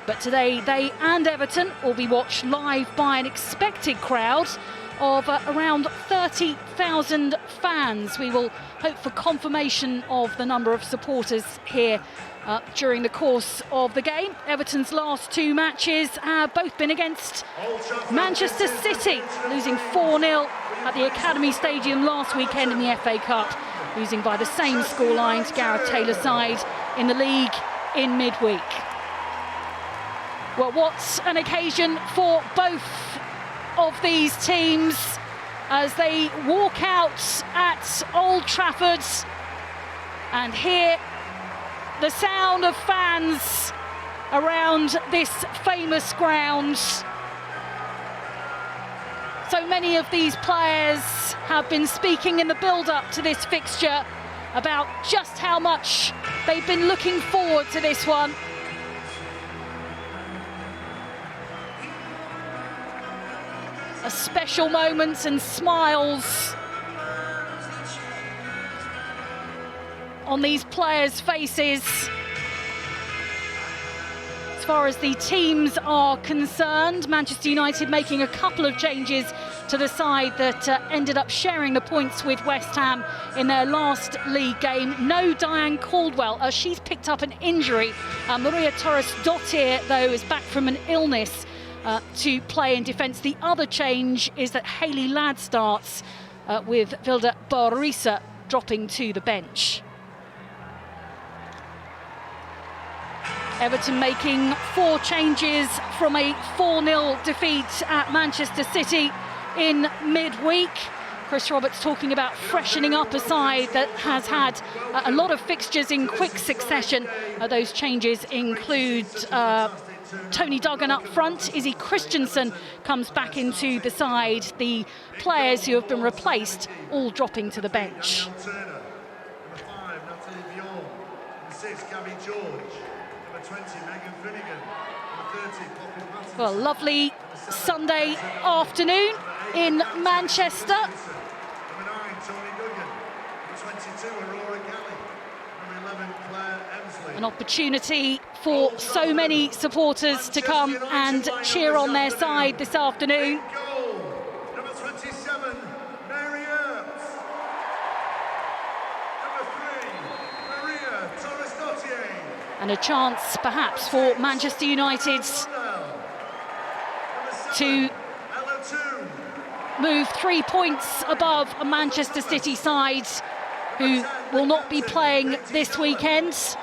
But today, they and Everton will be watched live by an expected crowd of around 30,000 fans. We will hope for confirmation of the number of supporters here during the course of the game. Everton's last two matches have both been against Manchester City, losing 4-0 at the Academy Stadium last weekend in the FA Cup, losing by the same scoreline to Gareth Taylor's side in the league in midweek. Well, what's an occasion for both of these teams as they walk out at Old Trafford and hear the sound of fans around this famous ground. So many of these players have been speaking in the build-up to this fixture about just how much they've been looking forward to this one. A special moment and smiles on these players' faces. As far as the teams are concerned, Manchester United making a couple of changes to the side that ended up sharing the points with West Ham in their last league game. No Diane Caldwell, as she's picked up an injury. Maria Torres-Dottir, though, is back from an illness to play in defence. The other change is that Hayley Ladd starts with Vilda Borisa dropping to the bench. Everton making 4 changes from a 4-0 defeat at Manchester City in midweek. Chris Roberts talking about freshening up a side that has had a lot of fixtures in quick succession. Those changes include Tony Duggan up front. Izzy Christensen comes back into the side. The players who have been replaced all dropping to the bench. Well, lovely Sunday afternoon in Manchester. An opportunity for so many supporters to come and cheer on their side this afternoon. Number 27, Maria. Number 3, Maria Torres-Dottir. And a chance perhaps for Manchester United to move 3 points above a Manchester City side who will not be playing this weekend.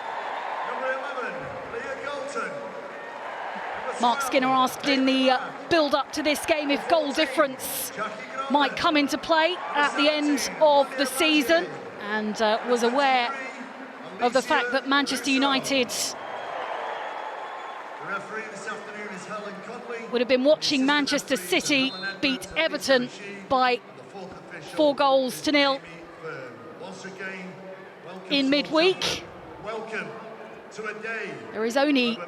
Mark Skinner asked in the build-up to this game if goal difference might come into play at the end of the season, and was aware of the fact that Manchester United would have been watching Manchester City beat Everton by 4-0 in midweek. There is only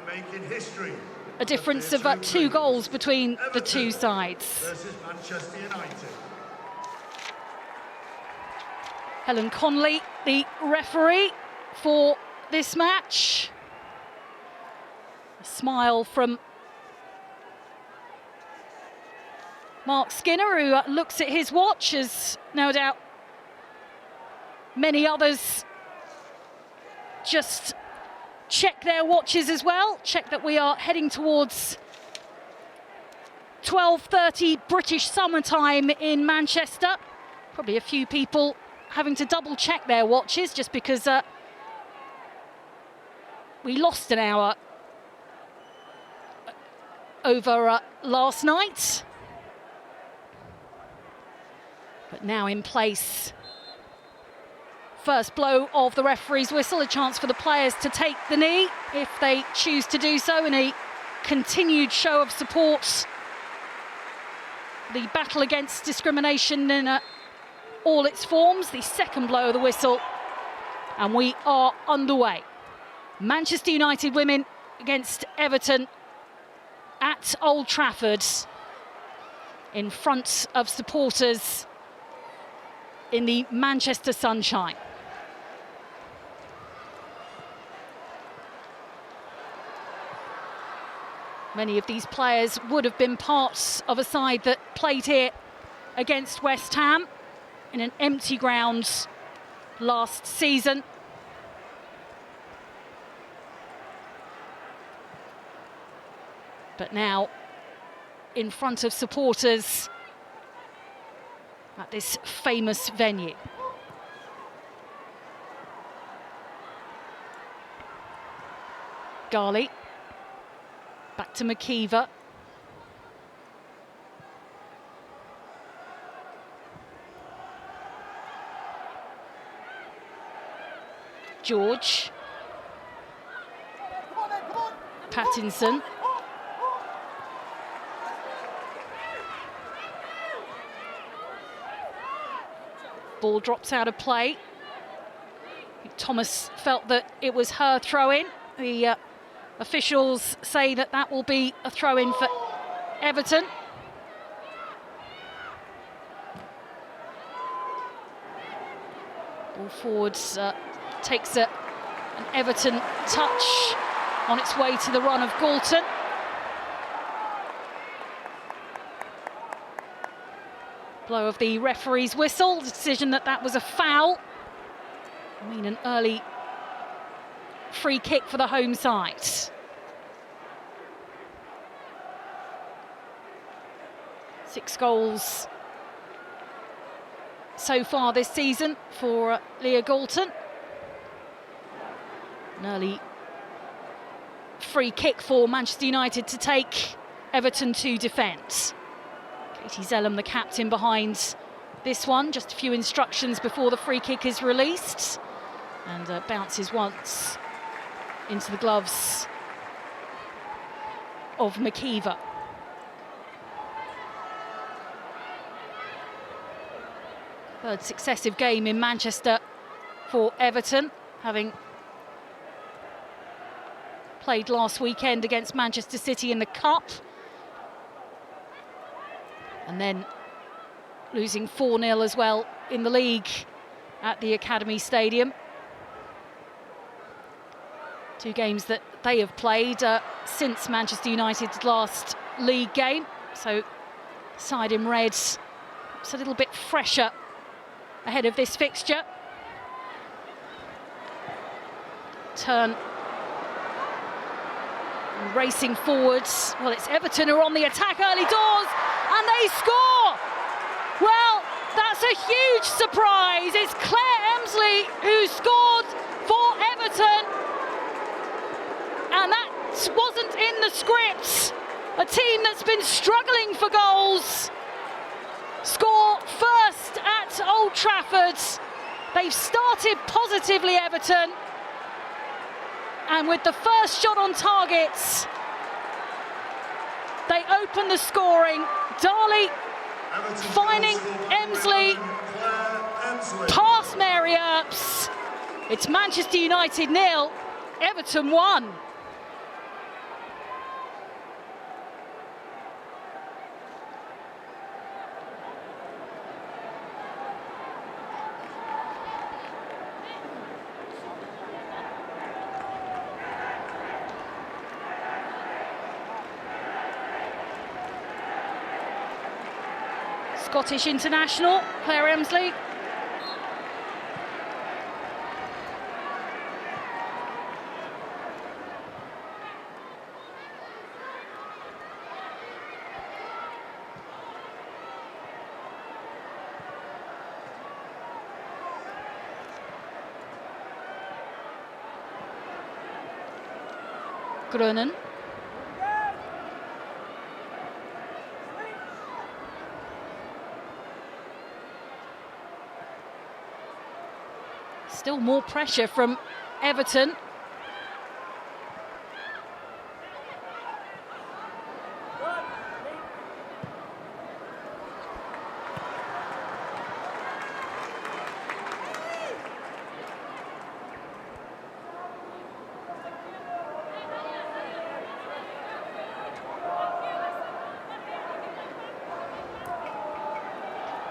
a difference of 2 goals between the two sides. Helen Conley, the referee for this match. A smile from Mark Skinner, who looks at his watch, as no doubt many others just check their watches as well. Check that we are heading towards 12:30 British summertime in Manchester. Probably a few people having to double check their watches just because we lost an hour over last night. But now in place. First blow of the referee's whistle, a chance for the players to take the knee if they choose to do so in a continued show of support. The battle against discrimination in all its forms, the second blow of the whistle, and we are underway. Manchester United women against Everton at Old Trafford in front of supporters in the Manchester sunshine. Many of these players would have been parts of a side that played here against West Ham in an empty ground last season. But now in front of supporters at this famous venue. Gali, back to McKeever. George. Pattinson. Ball drops out of play. Thomas felt that it was her throw-in. The officials say that that will be a throw-in for Everton. Ball forwards takes an Everton touch on its way to the run of Galton. Blow of the referee's whistle, decision that that was a foul. I mean, an early free kick for the home side. Six goals so far this season for Leah Galton. An early free kick for Manchester United to take Everton to defence. Katie Zellum, the captain behind this one. Just a few instructions before the free kick is released. And bounces once into the gloves of McKeever. Third successive game in Manchester for Everton, having played last weekend against Manchester City in the Cup. And then losing 4-0 as well in the league at the Academy Stadium. Two games that they have played since Manchester United's last league game. So side in red, perhaps a little bit fresher ahead of this fixture. Turn. And racing forwards. Well, it's Everton who are on the attack early doors, and they score! Well, that's a huge surprise. It's Claire Emsley who scored for Everton. And that wasn't in the script. A team that's been struggling for goals score first at Old Trafford. They've started positively, Everton. And with the first shot on target, they open the scoring. Darley finding Emsley past Mary Earps. It's Manchester United 0, Everton 1. Scottish international, Claire Emsley. Grunen. Still more pressure from Everton.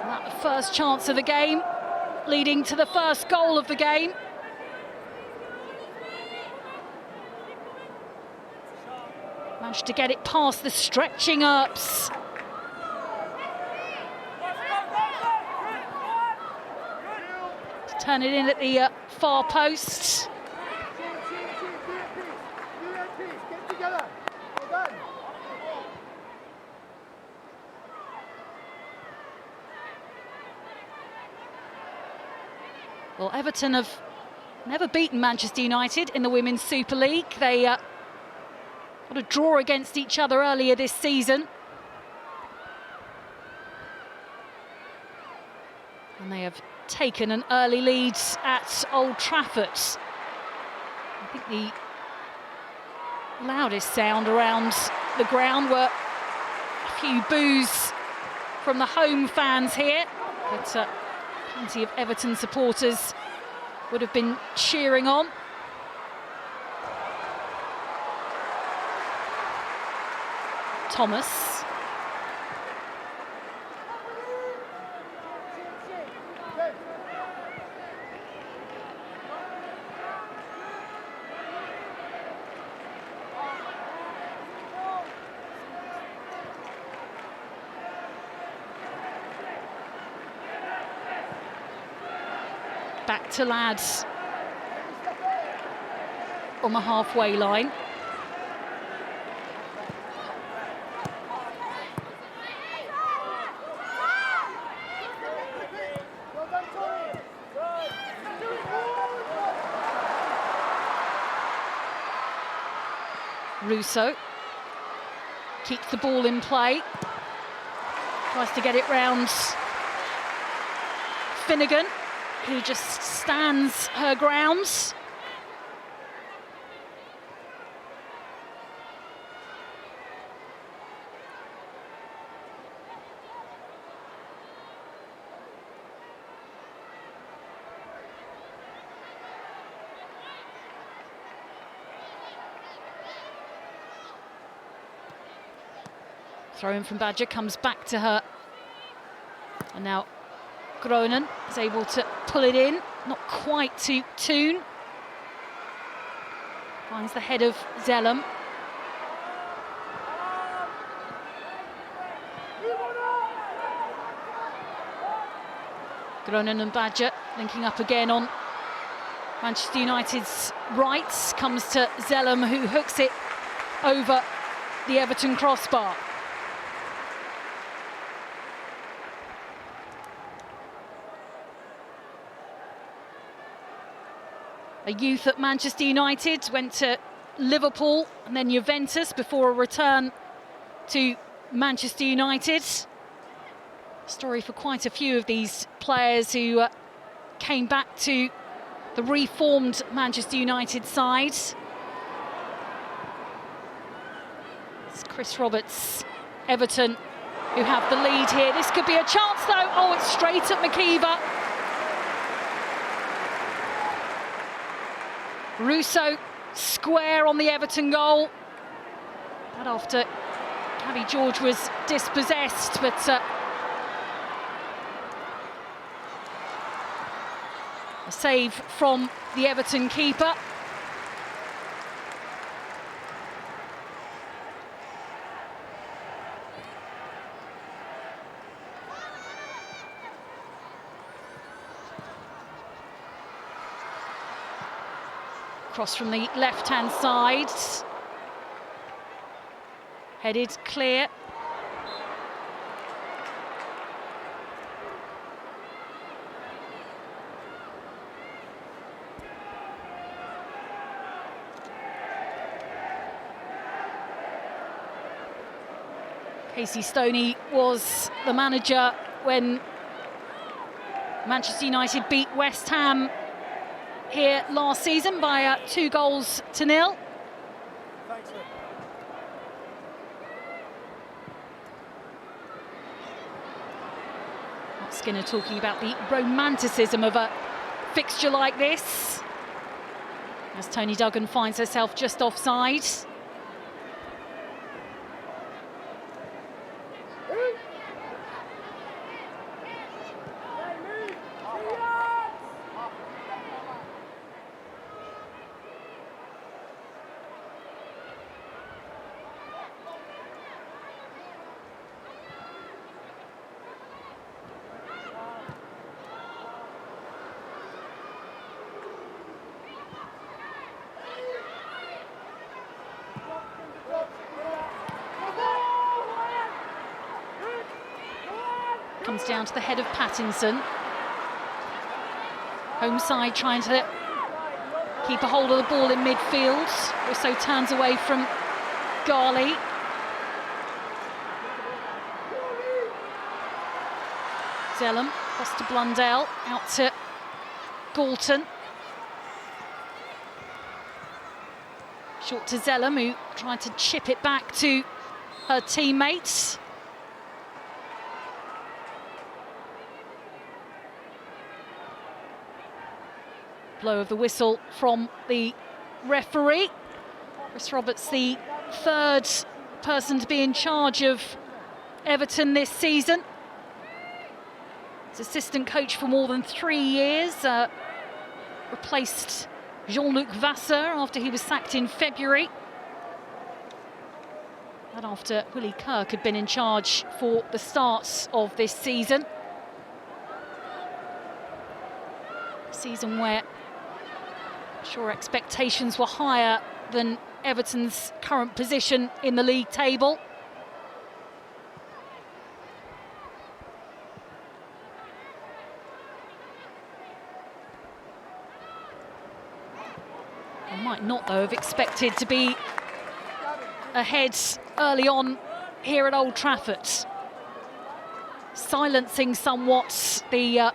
And that first chance of the game, leading to the first goal of the game. Managed to get it past the stretching ups. To turn it in at the far post. Well, Everton have never beaten Manchester United in the Women's Super League. They got a draw against each other earlier this season. And they have taken an early lead at Old Trafford. I think the loudest sound around the ground were a few boos from the home fans here. But plenty of Everton supporters would have been cheering on. Thomas. Back to lads on the halfway line. Russo keeps the ball in play, tries to get it round Finnegan, who just stands her grounds. Throw in from Badger, comes back to her. And now Groenen is able to pull it in, not quite to tune. Finds the head of Zellum. Groenen and Badger linking up again on Manchester United's right. Comes to Zellum, who hooks it over the Everton crossbar. A youth at Manchester United, went to Liverpool and then Juventus before a return to Manchester United. Story for quite a few of these players who came back to the reformed Manchester United side. It's Chris Roberts, Everton, who have the lead here. This could be a chance though. Oh, it's straight at McKeever. Russo square on the Everton goal. That after Gabby George was dispossessed, but a save from the Everton keeper. Cross from the left-hand side. Headed clear. Casey Stoney was the manager when Manchester United beat West Ham here last season by 2-0. Thanks, sir. Skinner talking about the romanticism of a fixture like this, as Tony Duggan finds herself just offside. comes down to the head of Pattinson. Home side trying to keep a hold of the ball in midfield. Also turns away from Ghali. Zellum, across to Blundell, out to Galton. Short to Zellum, who tried to chip it back to her teammates. Blow of the whistle from the referee. Chris Roberts, the third person to be in charge of Everton this season. He's assistant coach for more than 3 years. Replaced Jean-Luc Vasseur after he was sacked in February. And after Willie Kirk had been in charge for the start of this season. A season where I'm sure expectations were higher than Everton's current position in the league table. I might not, though, have expected to be ahead early on here at Old Trafford. Silencing somewhat the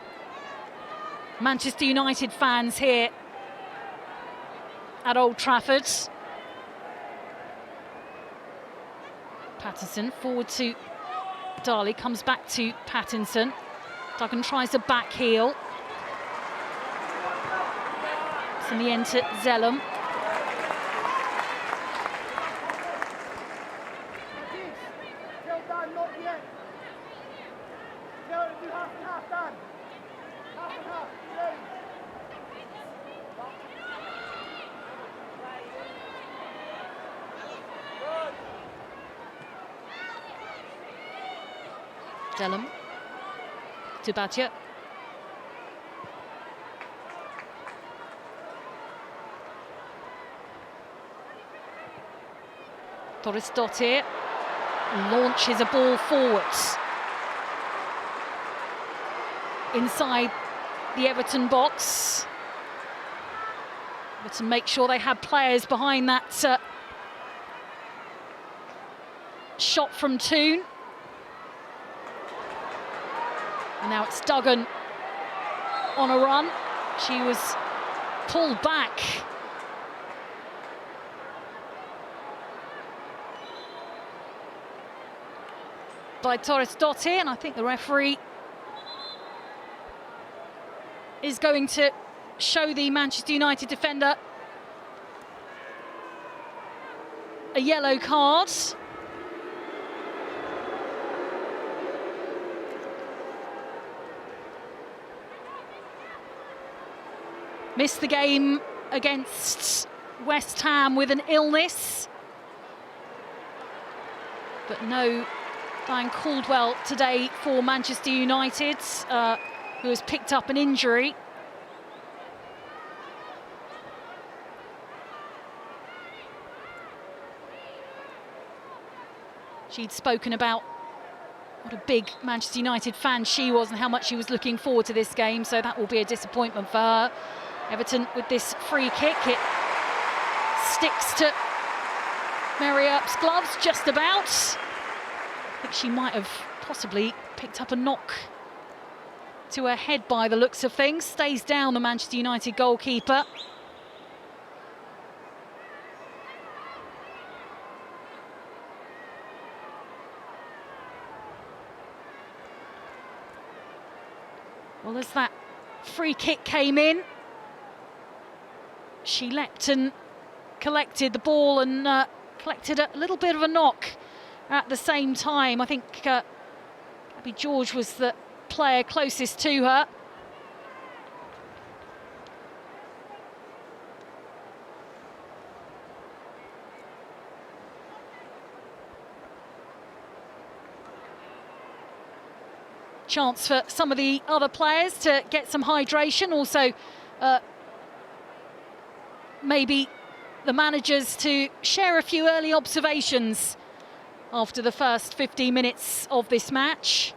Manchester United fans here at Old Trafford. Pattinson forward to Darley, comes back to Pattinson. Duggan tries a back heel. It's in the end to Zellum. Zellum to Batya. Torres-Dottir launches a ball forwards. Inside the Everton box. Everton make sure they have players behind that shot from Toon. And now it's Duggan on a run. She was pulled back. By Torres-Dottir, and I think the referee is going to show the Manchester United defender a yellow card. Missed the game against West Ham with an illness. But no Diane Caldwell today for Manchester United, who has picked up an injury. She'd spoken about what a big Manchester United fan she was and how much she was looking forward to this game, so that will be a disappointment for her. Everton with this free kick, it sticks to Mary Earp's gloves just about. I think she might have possibly picked up a knock to her head by the looks of things. Stays down, the Manchester United goalkeeper. Well, as that free kick came in, she leapt and collected the ball and collected a little bit of a knock at the same time. I think Gabby George was the player closest to her. Chance for some of the other players to get some hydration. Also, maybe the managers to share a few early observations after the first 15 minutes of this match.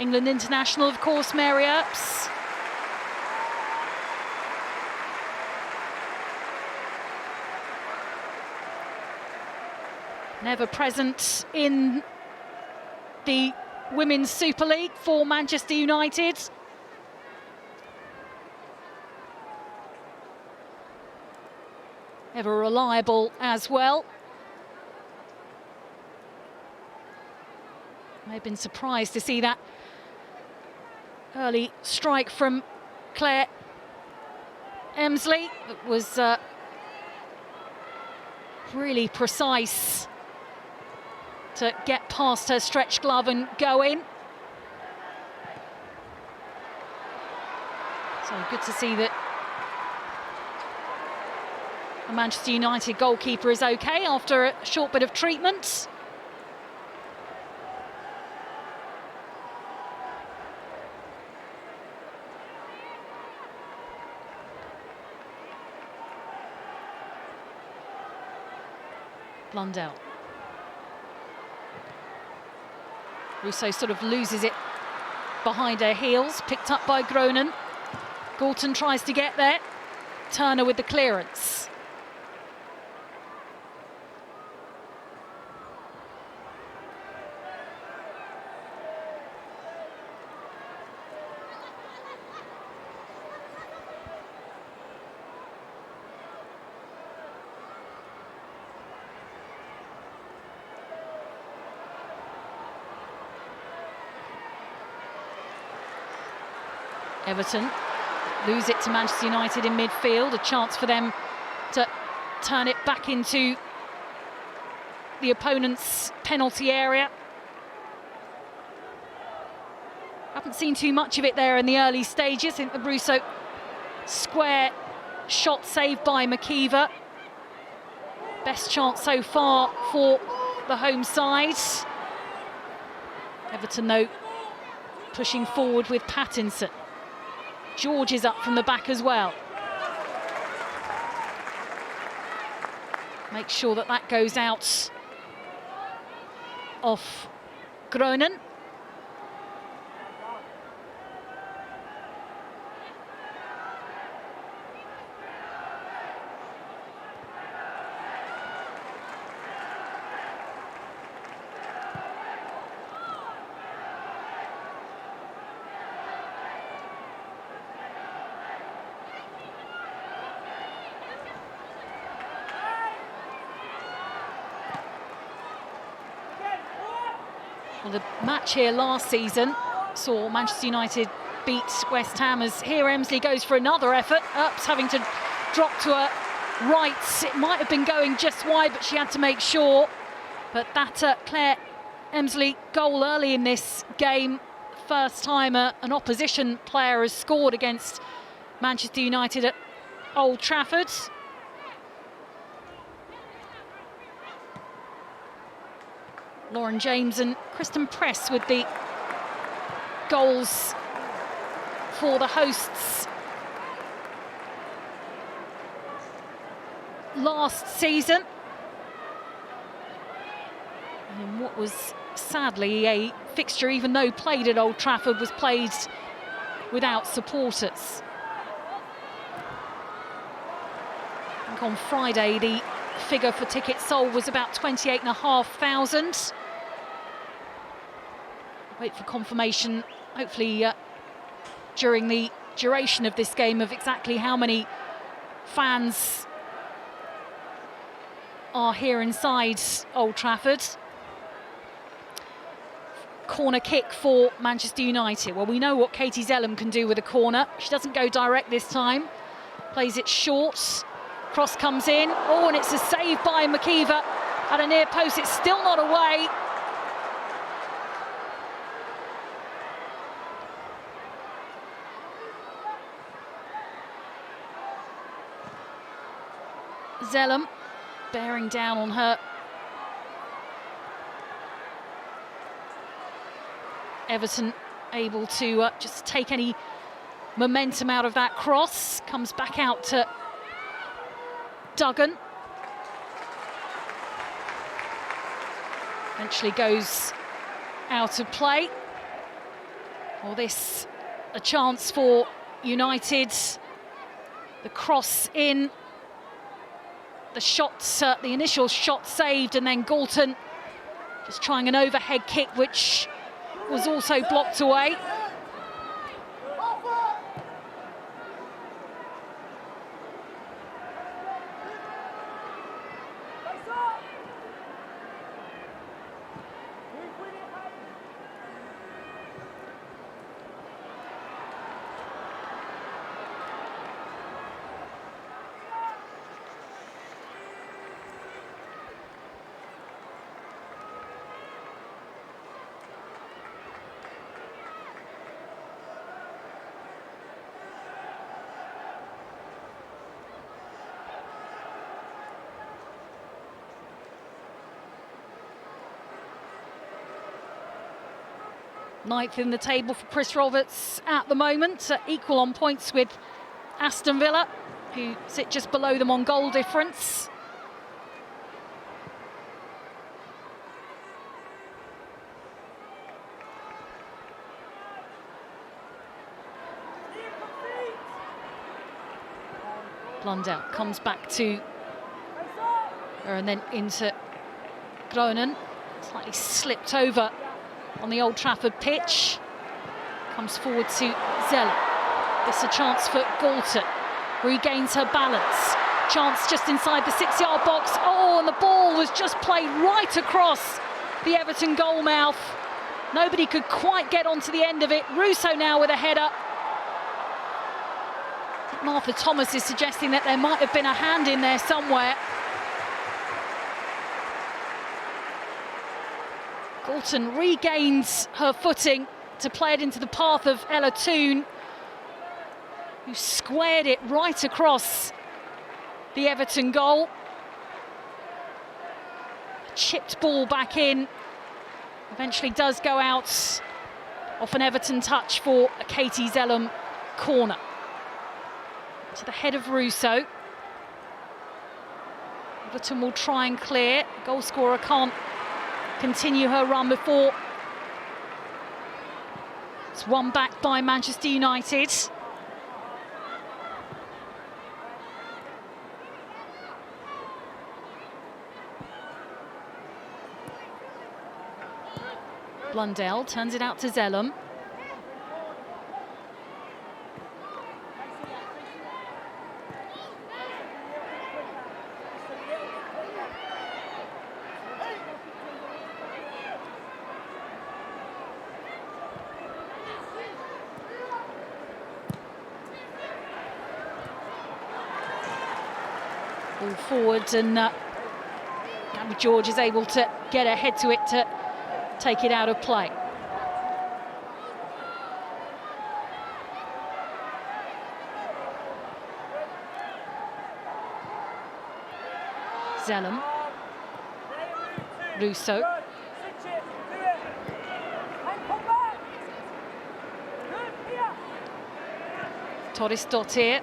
England international, of course, Mary Earps. Never present in the Women's Super League for Manchester United. Ever reliable as well. May have been surprised to see that early strike from Claire Emsley. It was really precise to get past her stretch glove and go in. So good to see that the Manchester United goalkeeper is okay after a short bit of treatment. Blundell. Russo sort of loses it behind her heels, picked up by Groenen. Galton tries to get there. Turner with the clearance. Everton lose it to Manchester United in midfield, a chance for them to turn it back into the opponent's penalty area. Haven't seen too much of it there in the early stages. I think the Russo square shot saved by McKeever. Best chance so far for the home side. Everton, though, pushing forward with Pattinson. George is up from the back as well. Make sure that that goes out off Groenen. Well, the match here last season saw Manchester United beat West Ham, as here Emsley goes for another effort. Earps having to drop to her right. It might have been going just wide, but she had to make sure. But that Claire Emsley goal early in this game, first time an opposition player has scored against Manchester United at Old Trafford. Lauren James and Kristen Press with the goals for the hosts last season. And what was sadly a fixture, even though played at Old Trafford, was played without supporters. I think on Friday the figure for tickets sold was about 28,500. Wait for confirmation, hopefully during the duration of this game, of exactly how many fans are here inside Old Trafford. Corner kick for Manchester United. Well, we know what Katie Zellum can do with a corner. She doesn't go direct this time. Plays it short. Cross comes in. Oh, and it's a save by McKeever at a near post. It's still not away. Zellum bearing down on her. Everton able to just take any momentum out of that cross. Comes back out to Duggan. Eventually goes out of play. Well, this a chance for United. The cross in, the shots, the initial shot saved, and then Galton just trying an overhead kick, which was also blocked away. Ninth in the table for Chris Roberts at the moment, equal on points with Aston Villa, who sit just below them on goal difference. Blundell comes back to her and then into Groenen, slightly slipped over on the Old Trafford pitch. Comes forward to Zeller. This a chance for Galton. Regains her balance. Chance just inside the 6-yard box. Oh, and the ball was just played right across the Everton goal mouth. Nobody could quite get onto the end of it. Russo now with a header. Martha Thomas is suggesting that there might have been a hand in there somewhere. Galton regains her footing to play it into the path of Ella Toone, who squared it right across the Everton goal. A chipped ball back in, eventually does go out off an Everton touch for a Katie Zellum corner. To the head of Russo. Everton will try and clear. Goal scorer can't continue her run before it's won back by Manchester United. Blundell turns it out to Zellum. Ball forward, and Gabby George is able to get her head to it to take it out of play. Zellum. Russo. Torresdottir.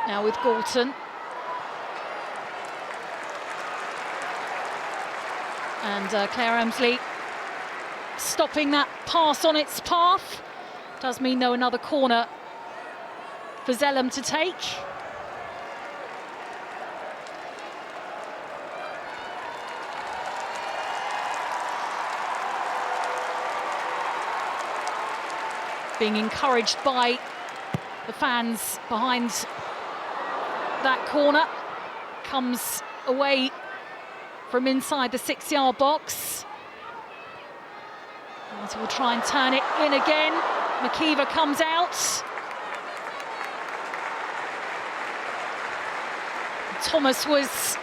Now with Galton. And Claire Emsley stopping that pass on its path. Does mean, though, another corner for Zellum to take. Being encouraged by the fans behind that corner. Comes away from inside the 6-yard box. And we'll try and turn it in again. McKeever comes out. Thomas was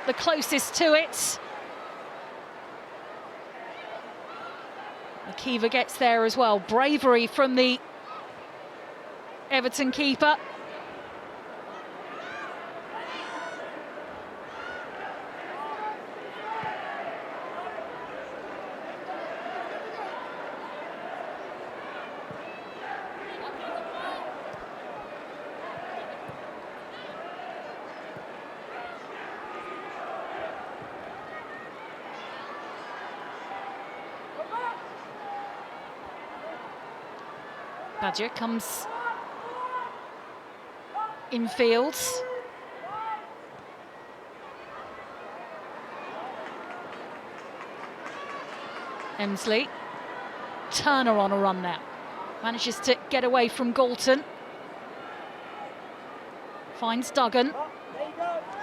the closest to it. McKeever gets there as well. Bravery from the Everton keeper. Badger comes infield. Emsley. Turner on a run now. Manages to get away from Galton. Finds Duggan.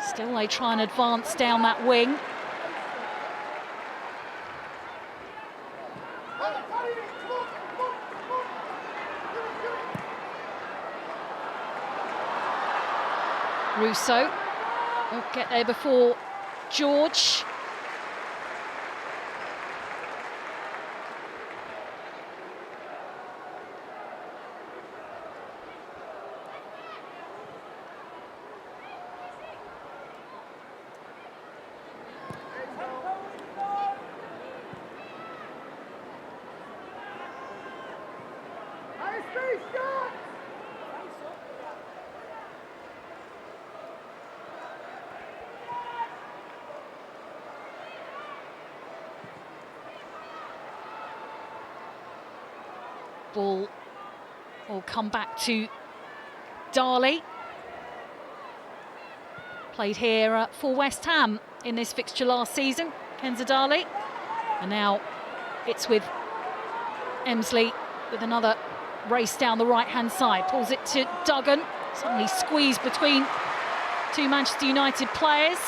Still they try and advance down that wing. Russo won't get there before George. Ball will come back to Darley. Played here for West Ham in this fixture last season, Kenza Darley. And now it's with Emsley with another race down the right-hand side. Pulls it to Duggan. Suddenly squeezed between two Manchester United players.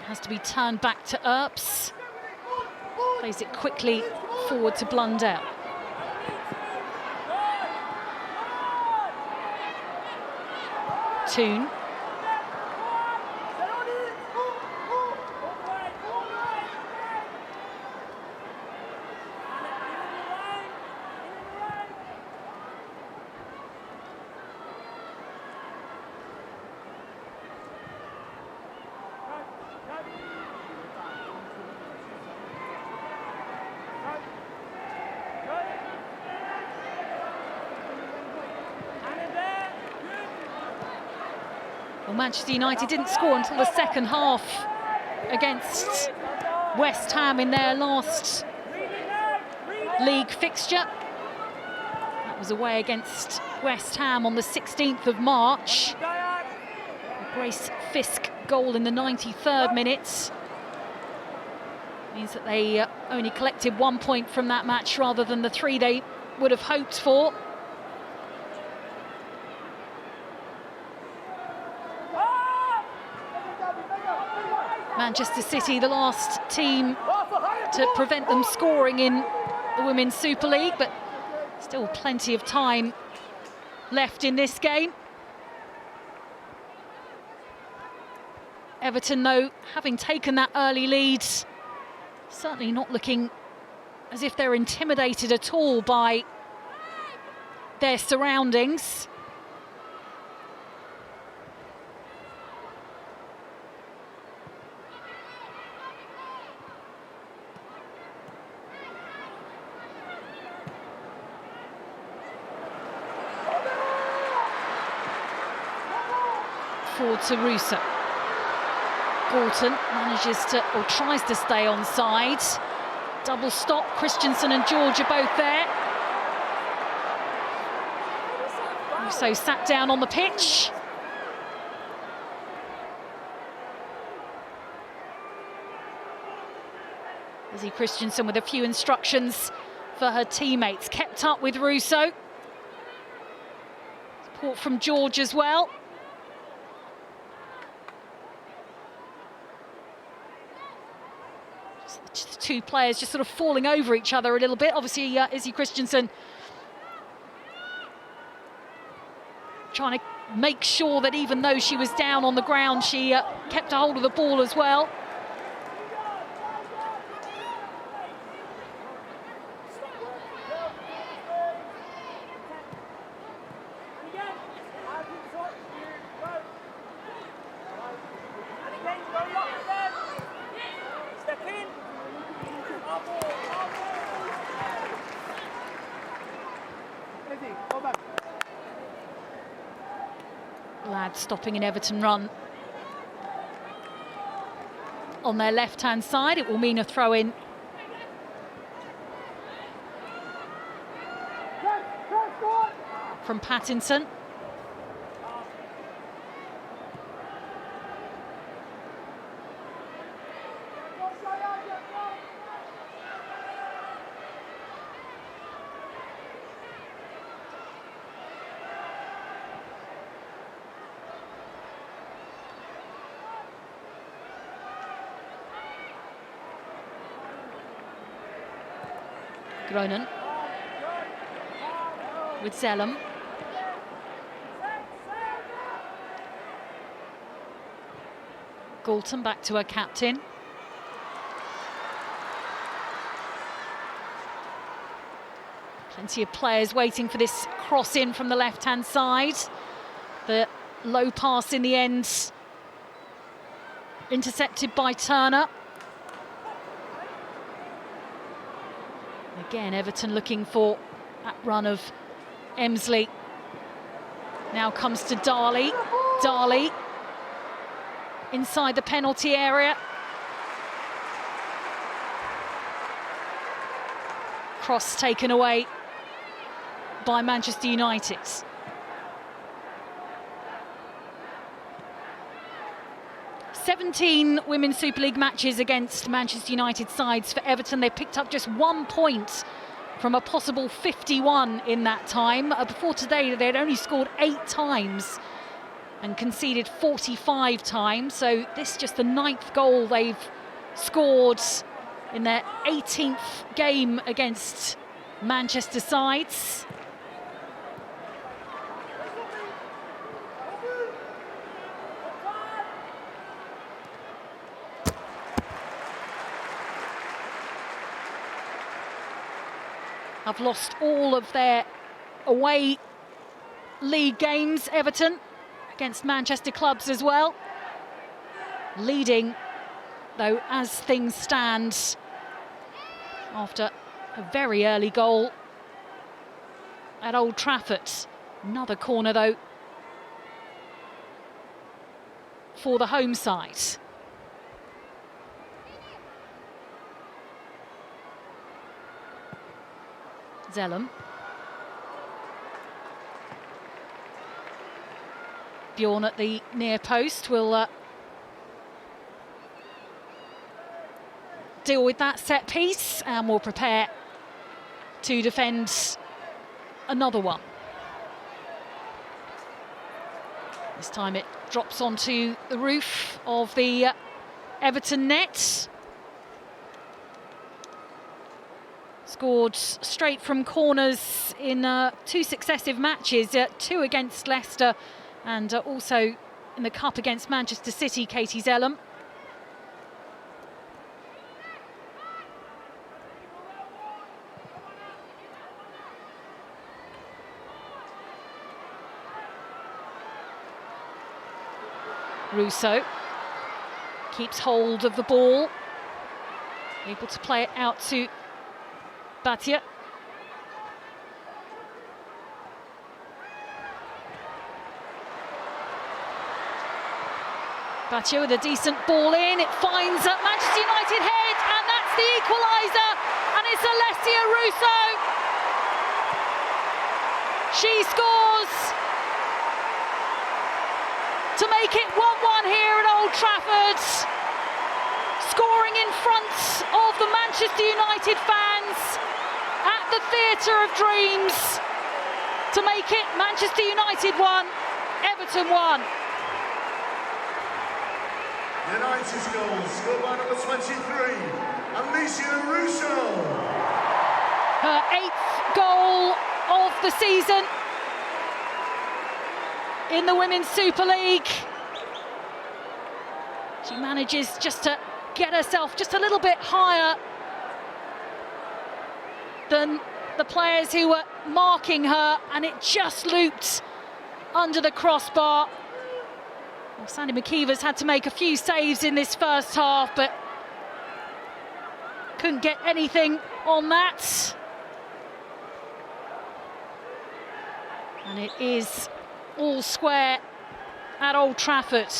It has to be turned back to Earps. Plays it quickly forward to Blundell. Toon. Well, Manchester United didn't score until the second half against West Ham in their last league fixture. That was away against West Ham on the 16th of March. A Grace Fisk goal in the 93rd minute. Means that they only collected 1 point from that match rather than the 3 they would have hoped for. Manchester City, the last team to prevent them scoring in the Women's Super League, but still plenty of time left in this game. Everton, though, having taken that early lead, certainly not looking as if they're intimidated at all by their surroundings. Forward to Russo. Galton manages to, or tries to stay onside. Double stop, Christensen and George are both there. Russo sat down on the pitch. Izzy Christensen with a few instructions for her teammates. Kept up with Russo. Support from George as well. Two players just sort of falling over each other a little bit. Obviously, Izzy Christensen trying to make sure that even though she was down on the ground, she kept a hold of the ball as well. Lads stopping an Everton run on their left-hand side. It will mean a throw-in from Pattinson. Groenen with Zellum. Galton back to her captain. Plenty of players waiting for this cross in from the left-hand side. The low pass in the end, intercepted by Turner. Again, Everton looking for that run of Emsley. Now comes to Darley. Darley inside the penalty area. Cross taken away by Manchester United. "17 Women's Super League matches against Manchester United sides for Everton. They picked up just 1 point from a possible 51 in that time. Before today, they'd only scored 8 times and conceded 45 times. So this is just the 9th goal they've scored in their 18th game against Manchester sides. Have lost all of their away league games, Everton, against Manchester clubs as well. Leading, though, as things stand, after a very early goal at Old Trafford. Another corner, though, for the home side. Zellum. Bjorn at the near post will deal with that set piece and will prepare to defend another one. This time it drops onto the roof of the Everton net. Scored straight from corners in 2 successive matches, 2 against Leicester and also in the Cup against Manchester City, Katie Zellum. Russo keeps hold of the ball, able to play it out to Batia. Batia with a decent ball in, it finds a Manchester United head, and that's the equaliser, and it's Alessia Russo. She scores to make it 1-1 here at Old Trafford, scoring in front of the Manchester United fans at the Theatre of Dreams to make it Manchester United 1, Everton 1. United's goal, scored by number 23, Alessia Russo. Her 8th goal of the season in the Women's Super League. She manages just to get herself just a little bit higher than the players who were marking her, and it just looped under the crossbar. Well, Sandy McKeever's had to make a few saves in this first half, but couldn't get anything on that. And it is all square at Old Trafford.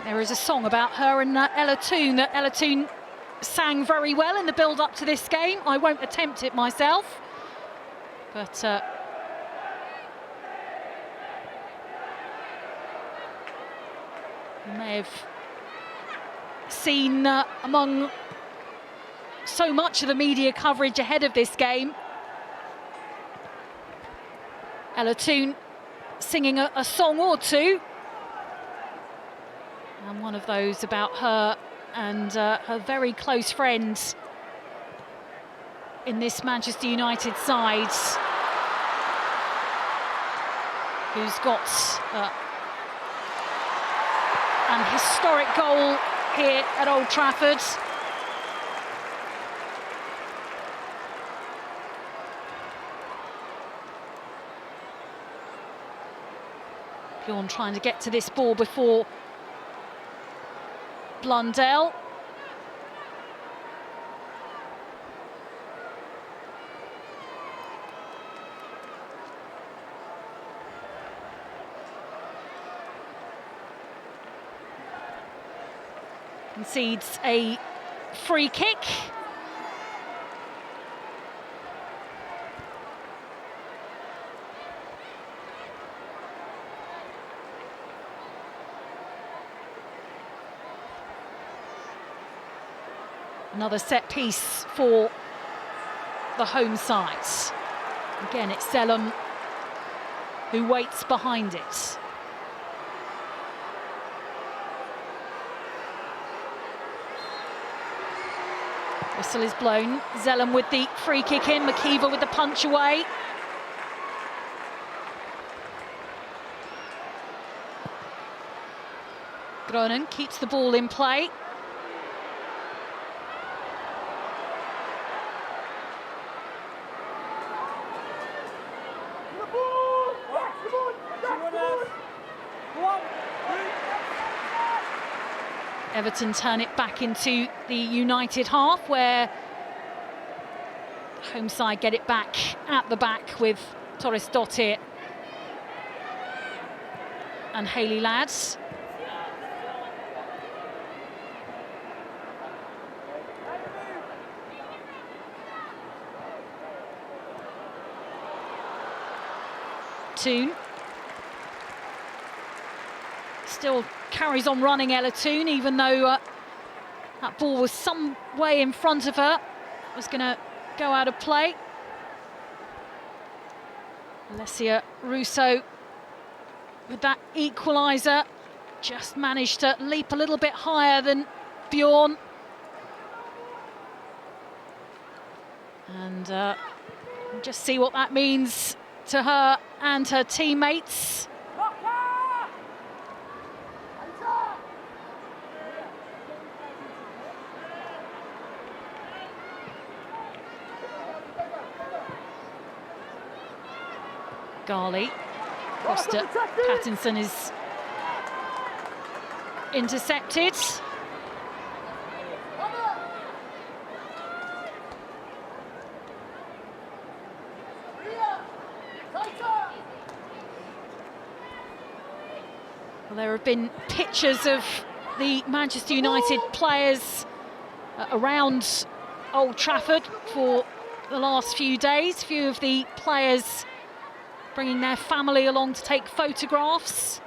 There is a song about her and Ella Toone that Ella Toone sang very well in the build-up to this game. I won't attempt it myself, but you may have seen among so much of the media coverage ahead of this game, Ella Toone singing a song or two, and one of those about her and her very close friend in this Manchester United side, who's got an historic goal here at Old Trafford. Bjorn trying to get to this ball before Blundell. Concedes a free kick. Another set piece for the home side. Again, it's Zellum who waits behind it. Whistle is blown. Zellum with the free kick in, McKeever with the punch away. Groningen keeps the ball in play. Everton turn it back into the United half, where the home side get it back at the back with Torres Dottir and Hayley Lads. Toone still carries on running, Ella Toone, even though that ball was some way in front of her. Was going to go out of play. Alessia Russo with that equaliser just managed to leap a little bit higher than Bjorn. And just see what that means to her and her teammates. Garley, Costa, Pattinson is intercepted. Well, there have been pictures of the Manchester United players around Old Trafford for the last few days. Few of the players bringing their family along to take photographs.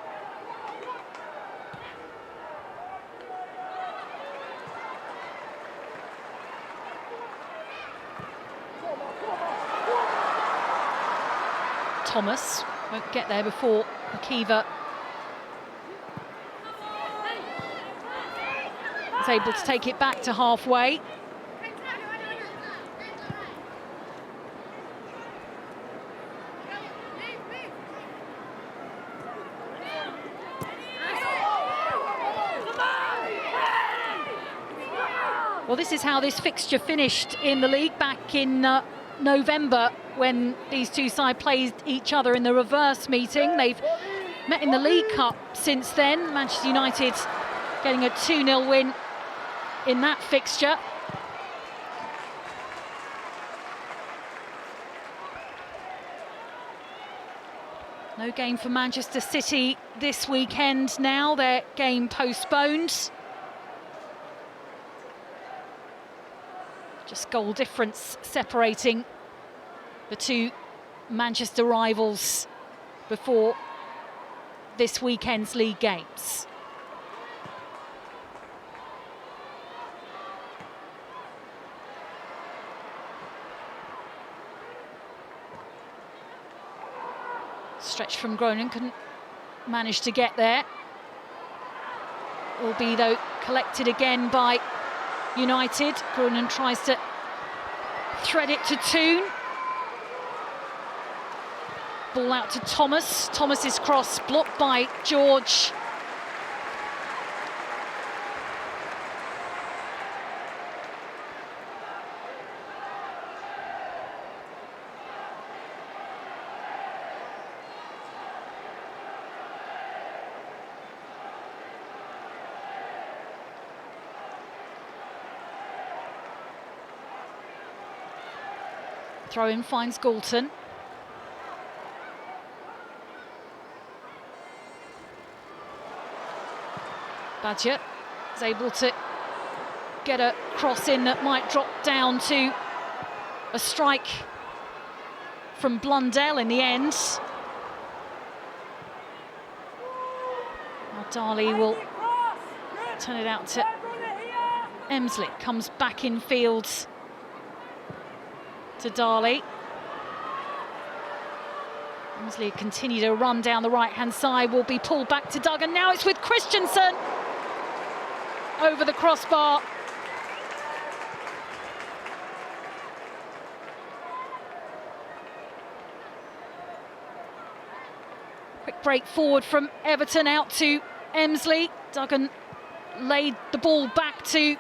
Thomas won't get there before McKeever is able to take it back to halfway. Well, this is how this fixture finished in the league back in November, when these two sides played each other in the reverse meeting. They've met in the League Cup since then. Manchester United getting a 2-0 win in that fixture. No game for Manchester City this weekend now, their game postponed. Just goal difference separating the two Manchester rivals before this weekend's league games. Stretch from Groningen, couldn't manage to get there. Will be, though, collected again by United. Groningen tries to thread it to Toon. Ball out to Thomas. Thomas's cross blocked by George. Throw-in finds Galton. Badger is able to get a cross in that might drop down to a strike from Blundell in the end. Now Darley will turn it out to Emsley. Comes back in field to Darley. Emsley continue to run down the right-hand side, will be pulled back to Duggan. Now it's with Christensen over the crossbar. Quick break forward from Everton out to Emsley. Duggan laid the ball back to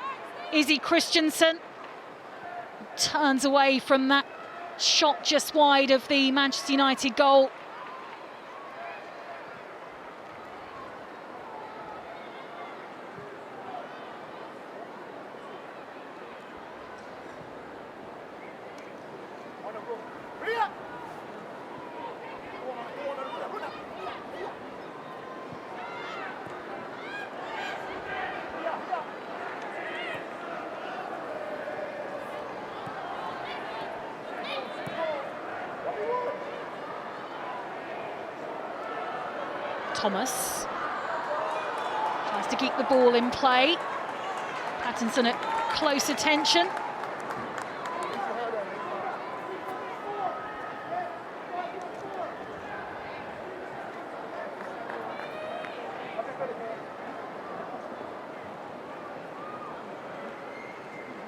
Izzy Christensen. Turns away from that shot just wide of the Manchester United goal. Thomas tries to keep the ball in play. Pattinson at close attention.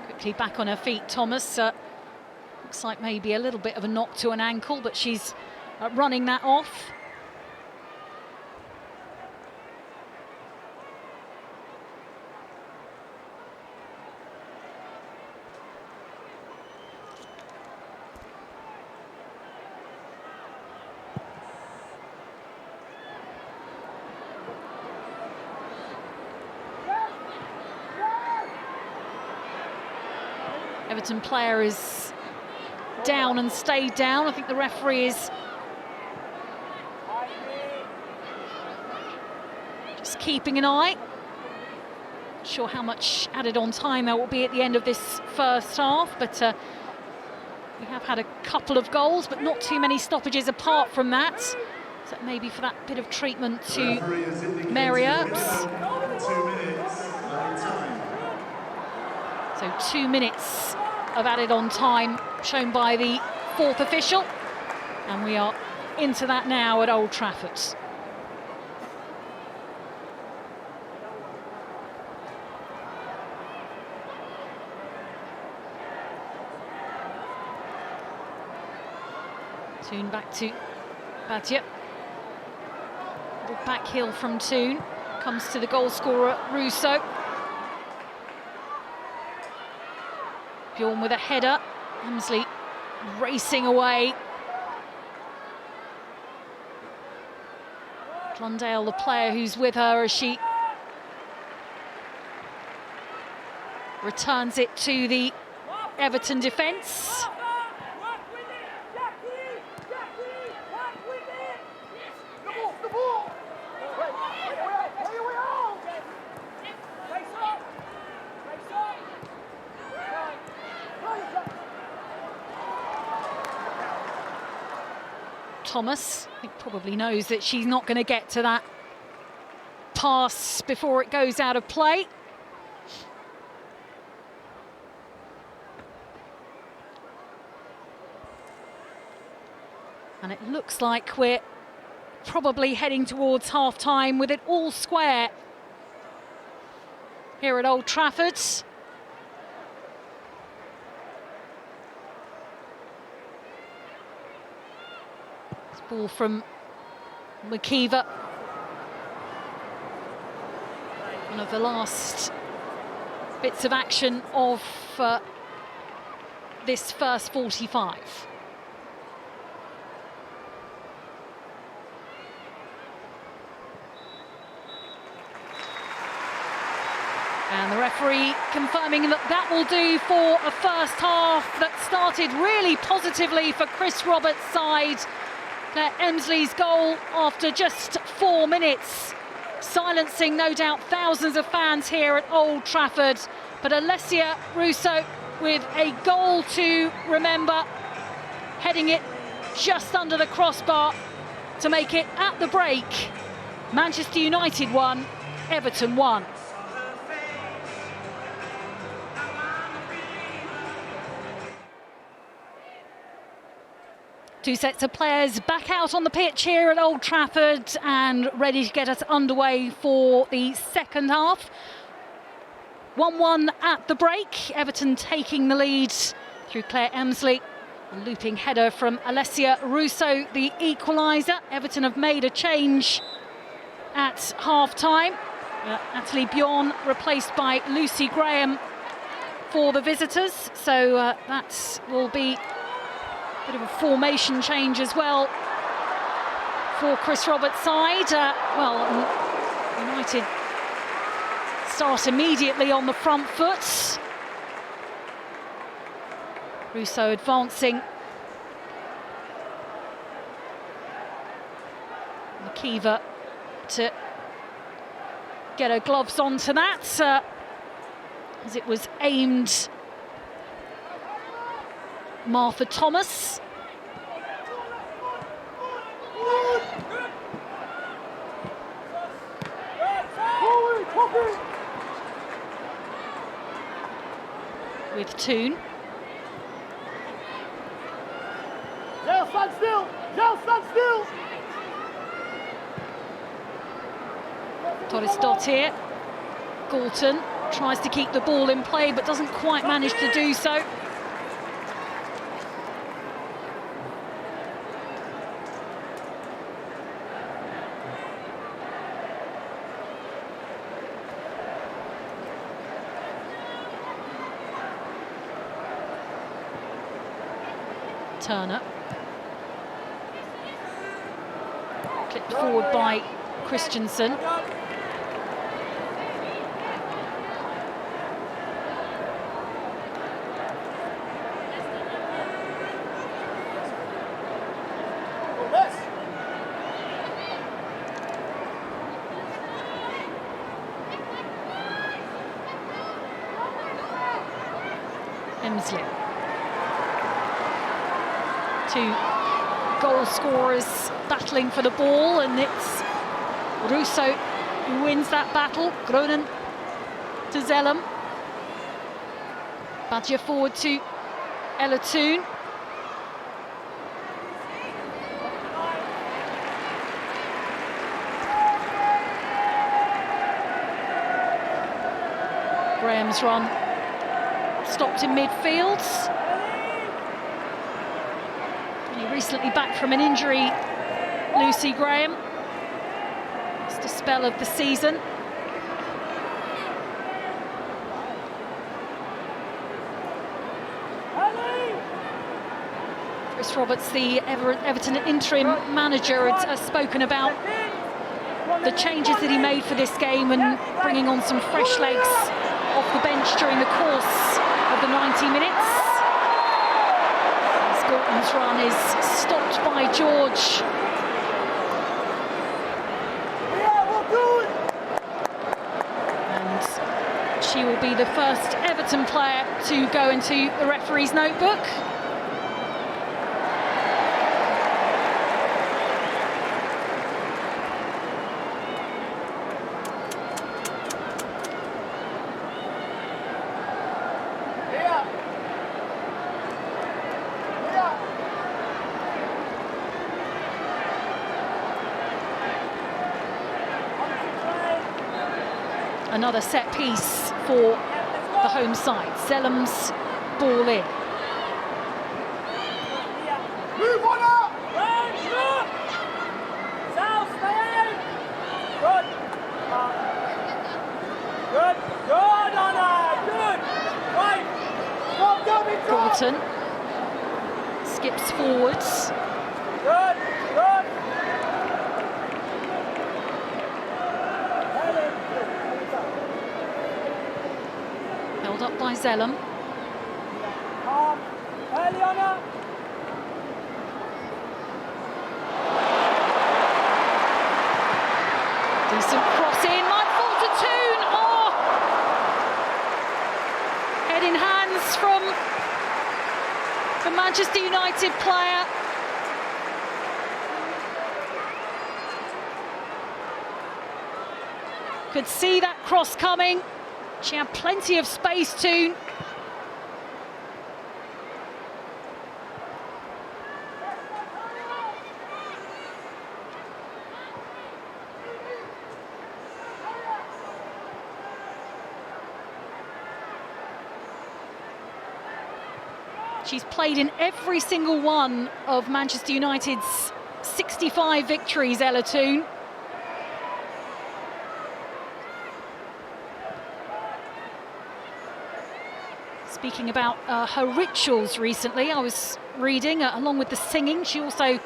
Quickly back on her feet, Thomas. Looks like maybe a little bit of a knock to an ankle, but she's running that off. Everton player is down and stayed down. I think the referee is just keeping an eye. Not sure how much added on time there will be at the end of this first half, but we have had a couple of goals, but not too many stoppages apart from that. So maybe for that bit of treatment to Mary Earps. 2 minutes, So 2 minutes of added on time shown by the fourth official, and we are into that now at Old Trafford. Toon back to Badger. Little back heel from Toon, comes to the goal scorer Russo. Bjorn with a header. Emsley racing away. Blundell, the player who's with her as she returns it to the Everton defence. Thomas. I think probably knows that she's not going to get to that pass before it goes out of play. And it looks like we're probably heading towards half-time with it all square here at Old Trafford. This ball from McKeever. One of the last bits of action of this first 45. And the referee confirming that that will do for a first half that started really positively for Chris Roberts' side. Claire Emsley's goal after just 4 minutes, silencing no doubt thousands of fans here at Old Trafford. But Alessia Russo with a goal to remember, heading it just under the crossbar to make it at the break. Manchester United 1, Everton 1. Two sets of players back out on the pitch here at Old Trafford and ready to get us underway for the second half. 1-1 at the break. Everton taking the lead through Claire Emsley. A looping header from Alessia Russo, the equaliser. Everton have made a change at half-time. Natalie Bjorn replaced by Lucy Graham for the visitors. So that will be bit of a formation change as well for Chris Roberts' side. United start immediately on the front foot. Russo advancing. McKeever to get her gloves onto that as it was aimed. Martha Thomas. With Toon. Zell, stand still! Zell, stand still! Torres Dottir. Galton tries to keep the ball in play but doesn't quite manage to do so. Turner. Clipped forward by Christensen. Emsley. Two goal scorers battling for the ball, and it's Russo who wins that battle. Groenen to Zellum. Badger forward to Ella Toon. Graham's run stopped in midfield. Recently back from an injury, Lucy Graham. It's the spell of the season. Chris Roberts, the Everton interim manager, has spoken about the changes that he made for this game and bringing on some fresh legs off the bench during the course of the 90 minutes. Gorton's run is stopped by George. And she will be the first Everton player to go into the referee's notebook. Another set piece for the home side. Zellam's ball in. Move on up! South, stay in! Good. Good. Good, Anna! Good! Right! Stop, go, Gorton skips forwards. Good. Good. Held up by Zellam. Calm. Early, Anna! Decent cross in, might fall to Toon. Oh! Head in hands from the Manchester United player. Could see that cross coming. She had plenty of space, Toon. She's played in every single one of Manchester United's 65 victories, Ella Toon. Speaking about her rituals recently, I was reading, along with the singing, she also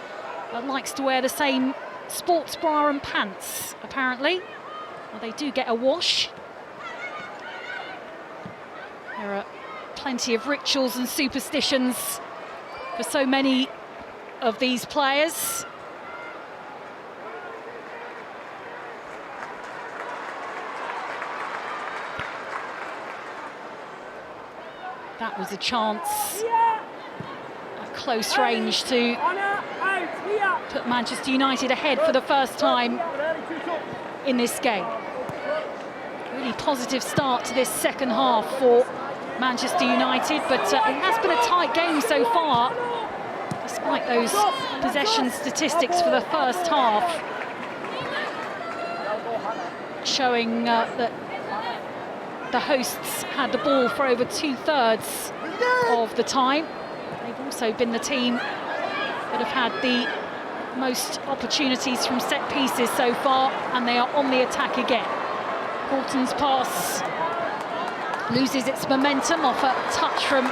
likes to wear the same sports bra and pants, apparently. Well, they do get a wash. There are plenty of rituals and superstitions for so many of these players. That was a chance at close range to put Manchester United ahead for the first time in this game. Really positive start to this second half for Manchester United, but it has been a tight game so far, despite those possession statistics for the first half, showing that the hosts had the ball for over 2/3 of the time. They've also been the team that have had the most opportunities from set pieces so far, and they are on the attack again. Gorton's pass loses its momentum off a touch from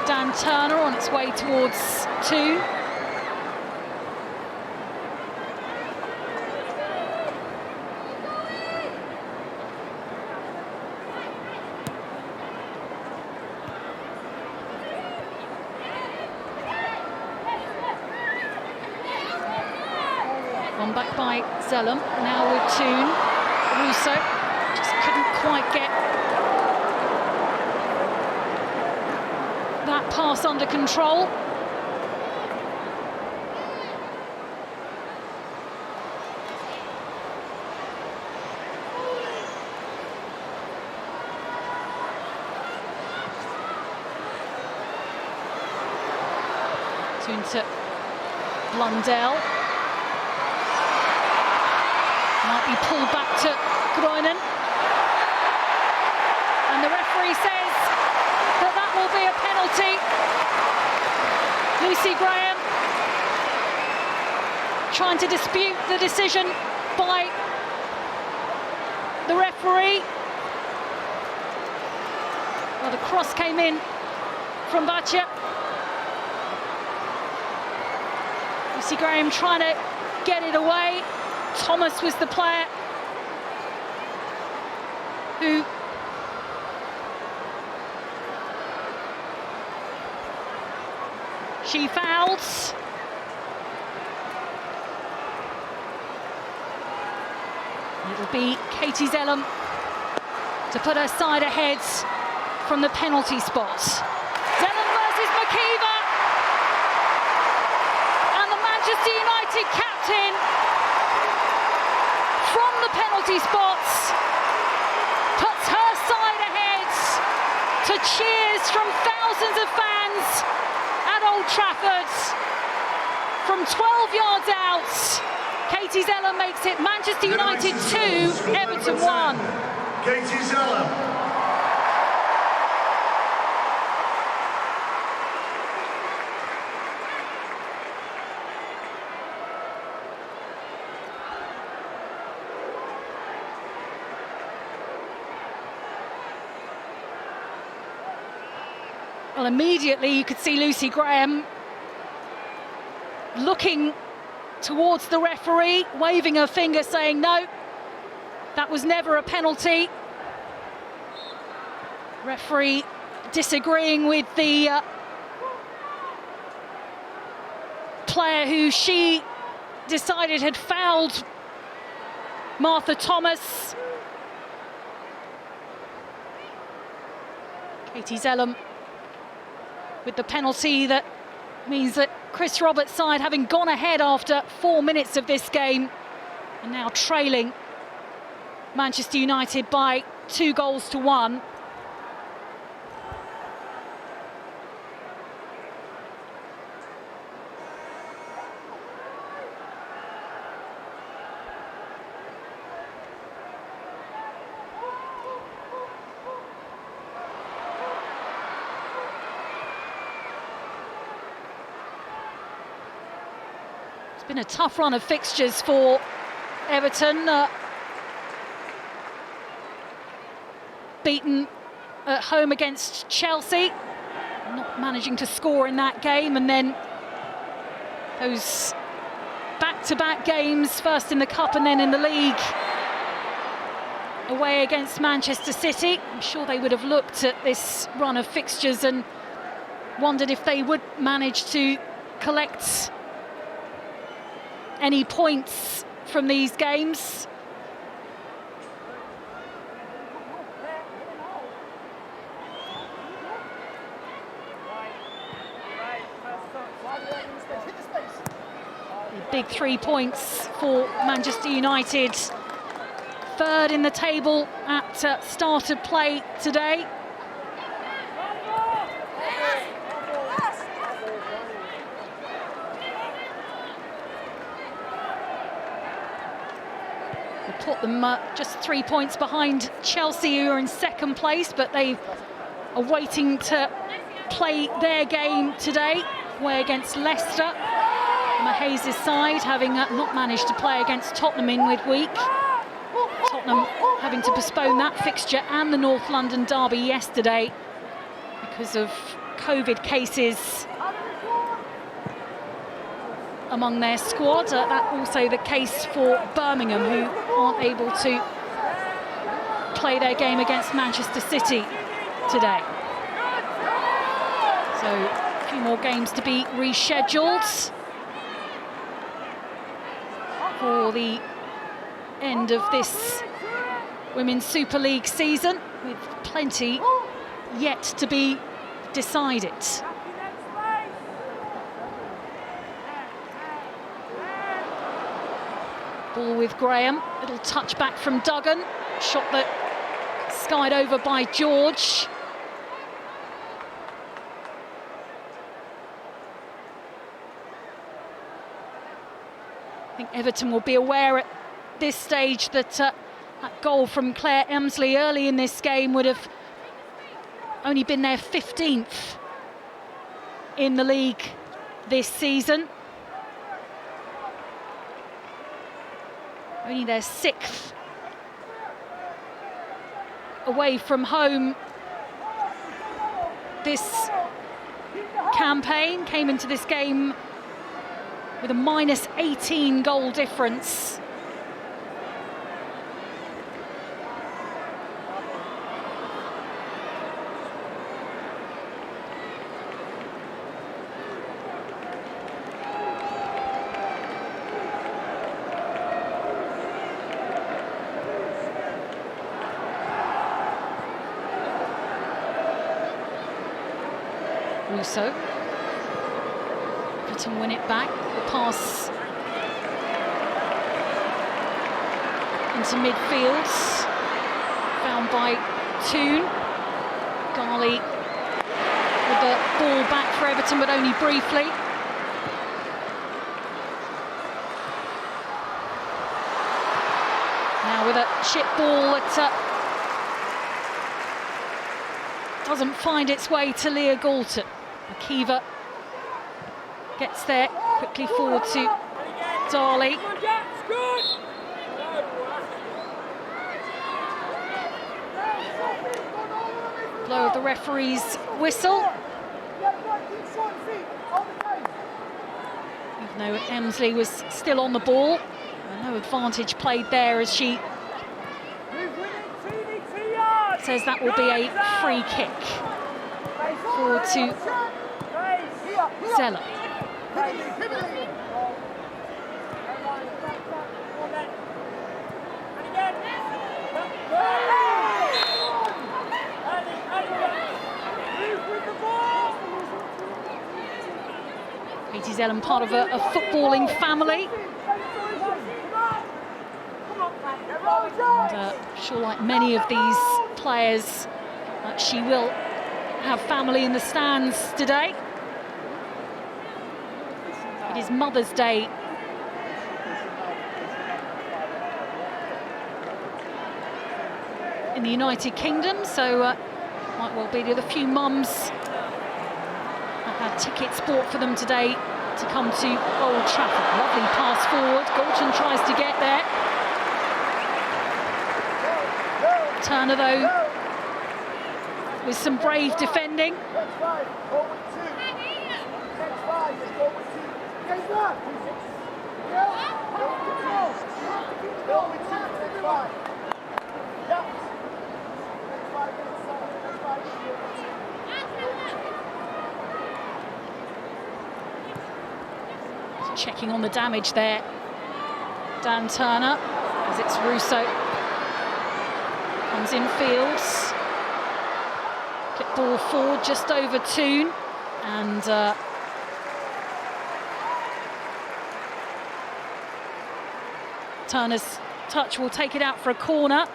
Dan Turner on its way towards Toon. One back by Zellam, now with Toon. Russo just couldn't quite get that pass under control. Toon to Blundell. Might be pulled back to Groenen. And the referee says that will be a penalty. Lucy Graham trying to dispute the decision by the referee. Well, the cross came in from Batja. Lucy Graham trying to get it away. Thomas was the player who she fouls. It'll be Katie Zellam to put her side ahead from the penalty spot. Zellam versus McKeever, and the Manchester United captain from the penalty spots puts her side ahead to cheers from thousands of fans at Old Trafford. From 12 yards out, Katie Zellam makes it Manchester United 2, Everton 1. Katie Zeller. Well, immediately you could see Lucy Graham looking towards the referee, waving her finger, saying no, that was never a penalty. Referee disagreeing with the player who she decided had fouled Martha Thomas. Katie Zellum with the penalty that means that Chris Roberts' side, having gone ahead after 4 minutes of this game, and now trailing Manchester United by 2-1. It's been a tough run of fixtures for Everton. Beaten at home against Chelsea, not managing to score in that game, and then those back-to-back games, first in the Cup and then in the league, away against Manchester City. I'm sure they would have looked at this run of fixtures and wondered if they would manage to collect any points from these games. Big 3 points for Manchester United, third in the table at start of play today. We put them just 3 points behind Chelsea, who are in second place, but they are waiting to play their game today, away against Leicester. Hayes' side having not managed to play against Tottenham in midweek. Tottenham having to postpone that fixture and the North London derby yesterday because of COVID cases among their squad. That's also the case for Birmingham, who aren't able to play their game against Manchester City today. So a few more games to be rescheduled for the end of this Women's Super League season, with plenty yet to be decided. Ball with Graham, little touch back from Duggan, shot that skied over by George. I think Everton will be aware at this stage that that goal from Claire Emsley early in this game would have only been their 15th in the league this season. Only their 6th away from home this campaign. Came into this game with a -18 goal difference. Russo. Everton win it back. The pass into midfield, found by Toon. Garley with the ball back for Everton, but only briefly. Now with a chip ball at doesn't find its way to Leah Galton. Makiva gets there, quickly forward to Darley. Blow of the referee's whistle. Even though Emsley was still on the ball, no advantage played there as she says that will be a free kick. Forward to Zeller. Katie Zellum, part of a footballing family. And I'm sure, like many of these players, she will have family in the stands today. It is Mother's Day in the United Kingdom, so might well be the other few mums that had tickets bought for them today to come to Old Trafford. Lovely pass forward. Galton tries to get there. Turner, though, with some brave defending. Checking on the damage there, Dan Turner, as it's Russo. Comes in fields. Clip ball forward just over Toon, and Turner's touch will take it out for a corner.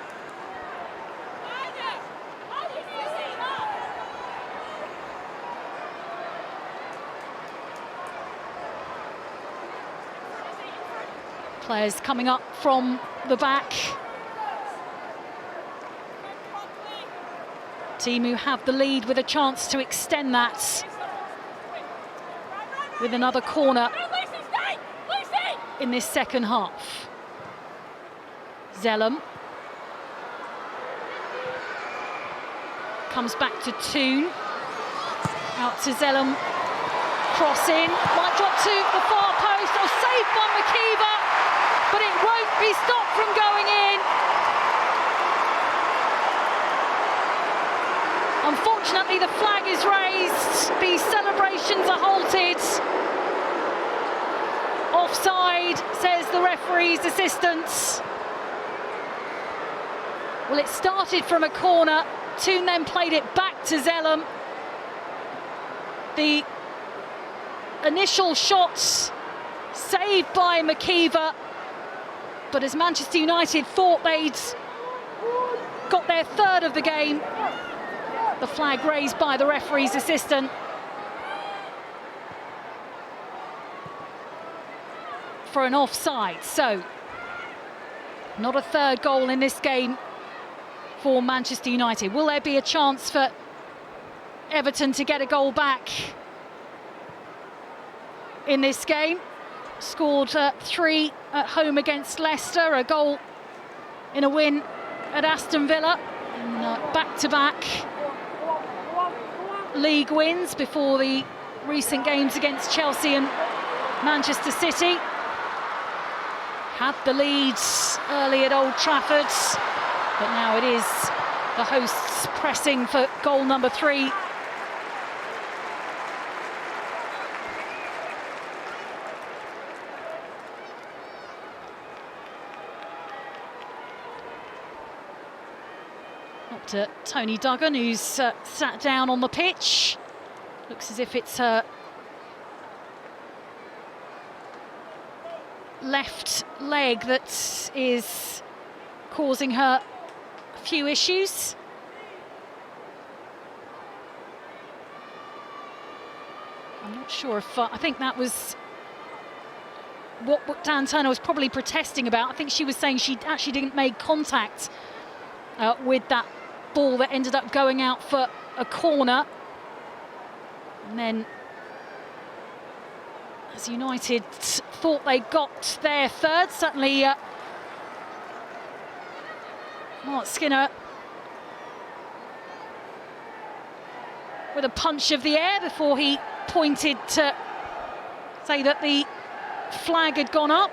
Players coming up from the back. Team who have the lead with a chance to extend that with another corner in this second half. Zellum comes back to Toon. Out to Zellum. Cross in. Might drop to the far post. Or saved by Makiva. But it won't be stopped from going in. Unfortunately, the flag is raised. The celebrations are halted. Offside, says the referee's assistant. Well, it started from a corner. Toon then played it back to Zellum. The initial shots saved by Makiva. But as Manchester United thought they'd got their third of the game, the flag raised by the referee's assistant. For an offside, so not a third goal in this game for Manchester United. Will there be a chance for Everton to get a goal back in this game? Scored 3 at home against Leicester, a goal in a win at Aston Villa, and back-to-back league wins before the recent games against Chelsea and Manchester City. Had the leads early at Old Trafford, but now it is the hosts pressing for goal number 3. Up to Tony Duggan, who's sat down on the pitch. Looks as if it's her left leg that is causing her a few issues. I'm not sure if I think that was what Dan Turner was probably protesting about. I think she was saying she actually didn't make contact with that ball that ended up going out for a corner. And then, as United thought they got their third, certainly Mark Skinner with a punch of the air before he pointed to say that the flag had gone up.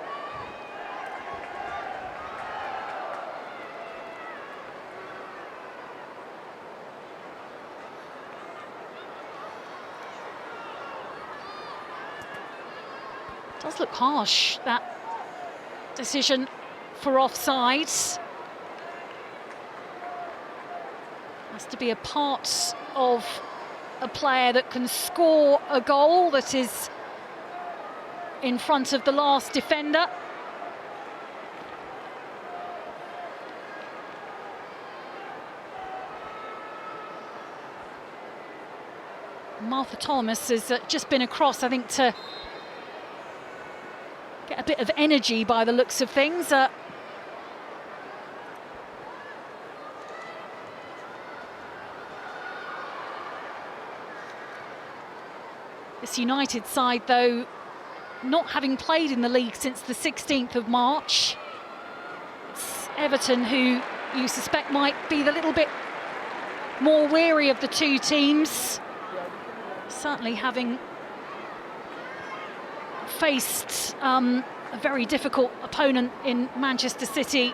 Does look harsh, that decision for offside. Has to be a part of a player that can score a goal that is in front of the last defender. Martha Thomas has just been across, I think, to get a bit of energy by the looks of things. This United side, though, not having played in the league since the 16th of March. It's Everton who you suspect might be the little bit more weary of the two teams. Certainly having faced a very difficult opponent in Manchester City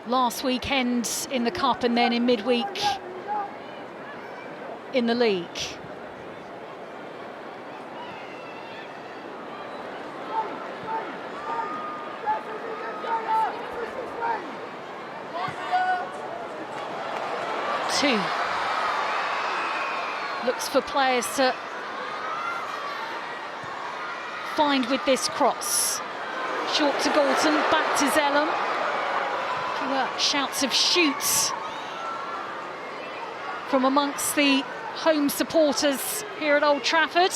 last weekend in the Cup and then in midweek in the league. Two. Looks for players to find with this cross. Short to Galton, back to Zellum. Shouts of shoots from amongst the home supporters here at Old Trafford.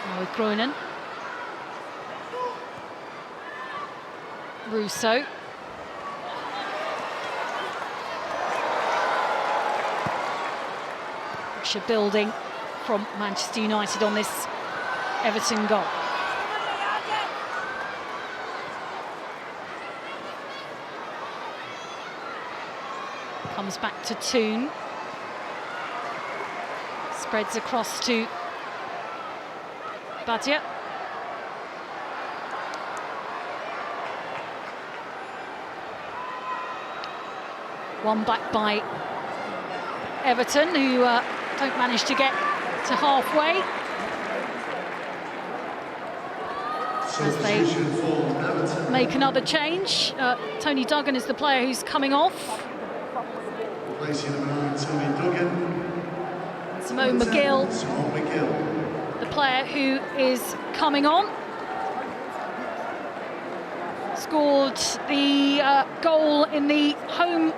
Now with Groenen. Russo. Pressure building from Manchester United on this Everton goal. Comes back to Toon. Spreads across to Badia. One back by Everton, who don't manage to get to halfway. As they make another change. Tony Duggan is the player who's coming off. Replacing number 9, Tony Duggan. Simone McGill, the player who is coming on. Scored the goal in the home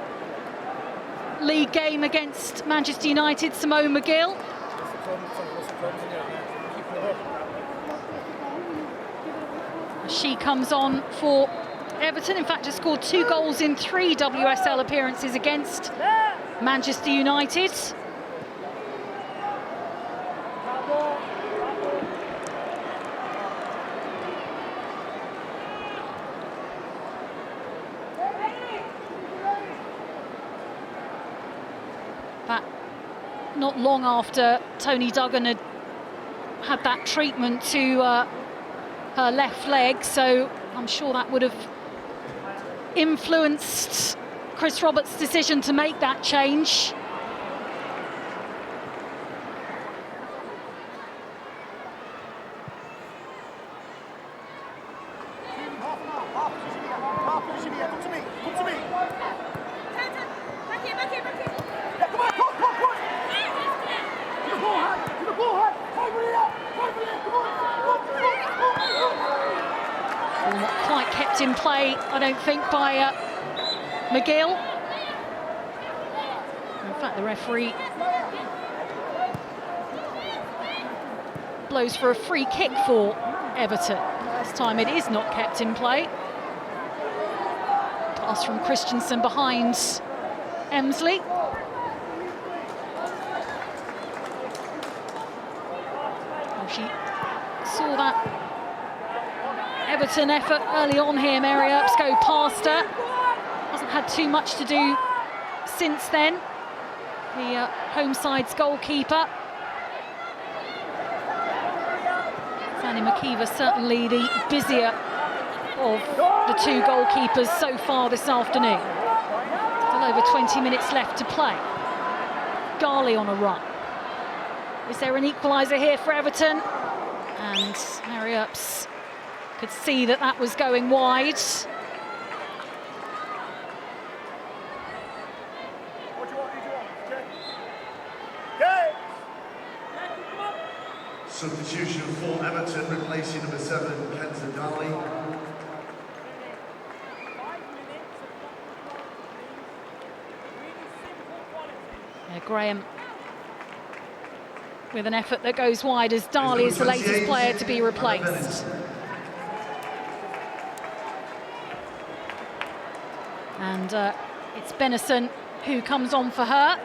league game against Manchester United, Simone McGill. She comes on for Everton. In fact, has scored 2 goals in 3 WSL appearances against Manchester United. But not long after Tony Duggan had that treatment to her left leg, so I'm sure that would have influenced Chris Roberts' decision to make that change. Not quite kept in play, I don't think, by McGill. In fact, the referee blows for a free kick for Everton. This time it is not kept in play. Pass from Christensen behind Emsley. Oh, she saw that Everton effort early on here. Mary Earps go past her. Hasn't had too much to do since then. The home side's goalkeeper. Fanny McKeever certainly the busier of the two goalkeepers so far this afternoon. Still over 20 minutes left to play. Garley on a run. Is there an equaliser here for Everton? And Mary Earps could see that that was going wide. Substitution for Everton, replacing number 7, Kenza Dali. Yeah, Graham with an effort that goes wide as Dali is the latest player to be replaced. And it's Benison who comes on for her.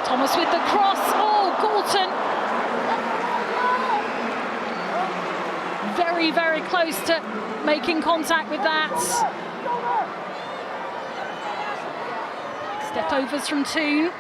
Thomas with the cross. Oh, Galton. Very, very close to making contact with that. Step overs from Toon.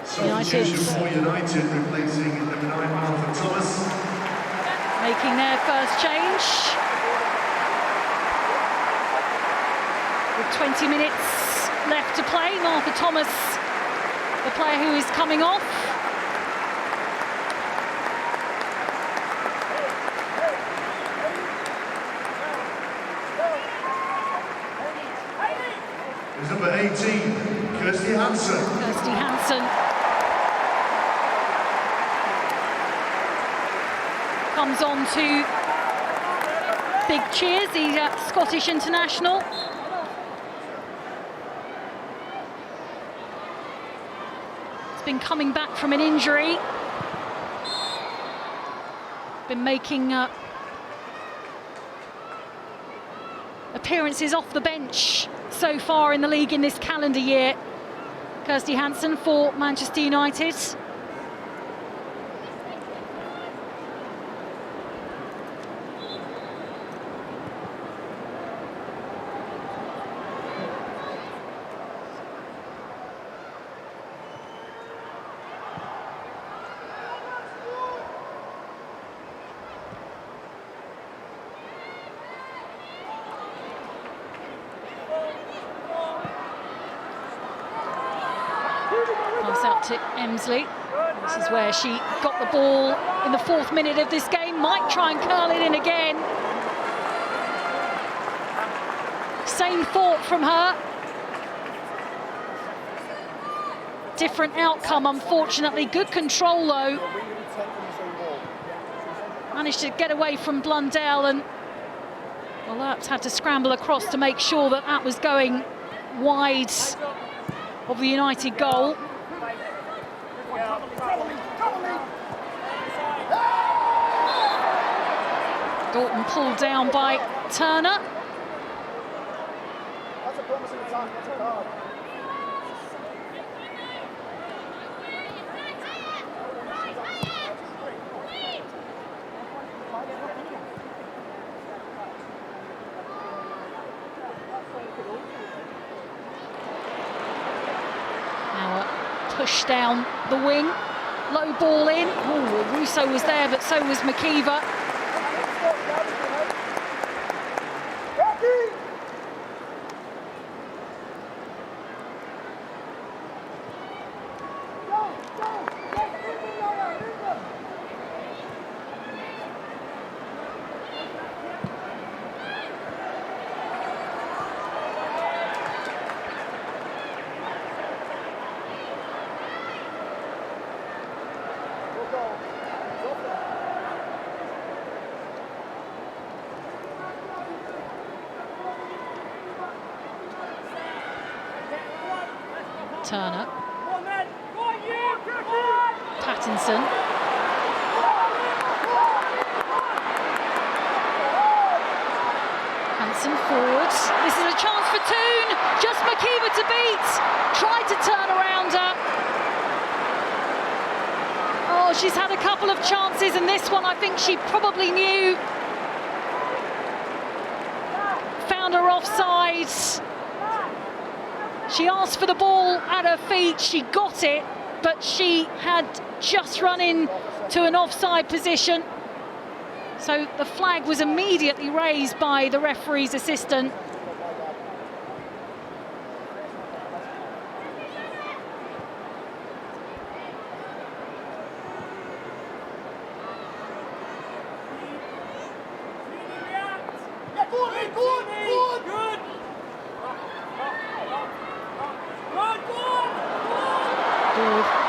Substitution for United, replacing number 9, Martha Thomas. Making their first change. With 20 minutes left to play, Martha Thomas, the player who is coming off. Is number 18, Kirsty Hansen. Kirsty Hansen comes on to big cheers, the Scottish international. He's been coming back from an injury. Been making appearances off the bench so far in the league in this calendar year. Kirsty Hansen for Manchester United. Pass out to Emsley. This is where she got the ball in the 4th minute of this game. Might try and curl it in again. Same thought from her. Different outcome, unfortunately. Good control, though. Managed to get away from Blundell, and well, Earps had to scramble across to make sure that that was going wide of the United goal. Dalton pulled down by Turner. That's a promising attack. That's a card. push down the wing. Low ball in. Oh, Russo was there, but so was McKeever. Turner. Pattinson. Hansen forward. This is a chance for Toon. Just McKeever to beat. Tried to turn around her. Oh, she's had a couple of chances, and this one I think she probably knew. Found her offside. She asked for the ball at her feet, she got it, but she had just run into an offside position. So the flag was immediately raised by the referee's assistant.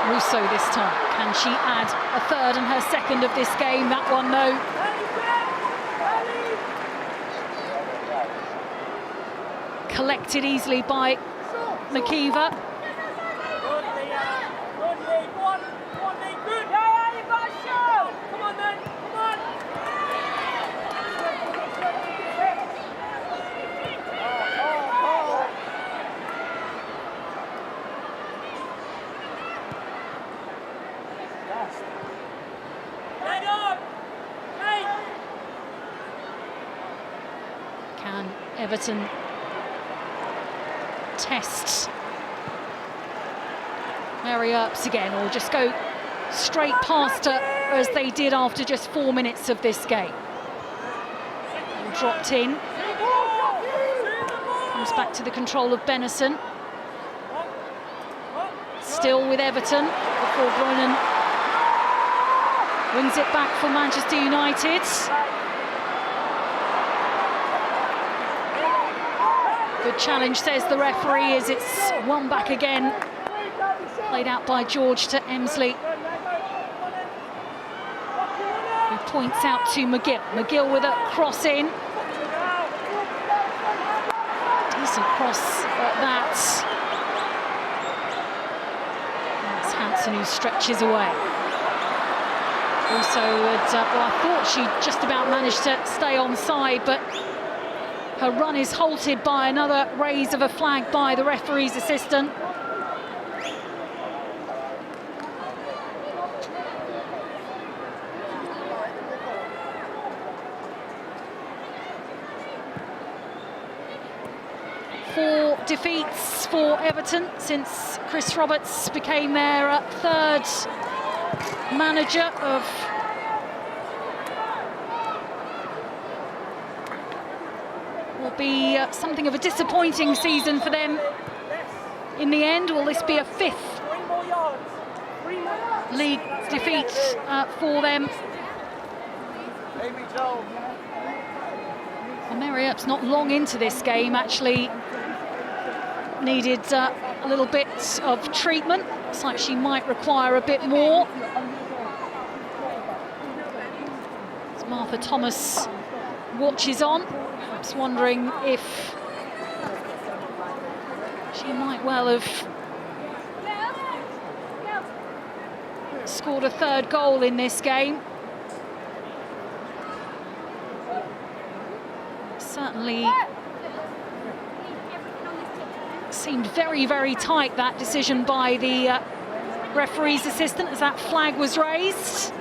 Russo this time. Can she add a third and her second of this game? That one, no. Collected easily by McKeever. Can Everton test Mary Earps again, or just go straight past her as they did after just 4 minutes of this game? Dropped in. Comes back to the control of Benison. Still with Everton before Bronan wins it back for Manchester United. Good challenge, says the referee, as it's one back again. Played out by George to Emsley, who points out to McGill. McGill with a cross in. Decent cross at that. And it's Hansen who stretches away. Also, well, I thought she just about managed to stay onside, but her run is halted by another raise of a flag by the referee's assistant. Four defeats for Everton since Chris Roberts became their third manager of will be something of a disappointing season for them in the end. Will this be a fifth league defeat for them? Well, Mary Earps not long into this game actually needed a little bit of treatment. Looks like she might require a bit more. As Martha Thomas watches on, perhaps wondering if she might well have scored a third goal in this game. Certainly seemed very, very tight, that decision by the referee's assistant, as that flag was raised.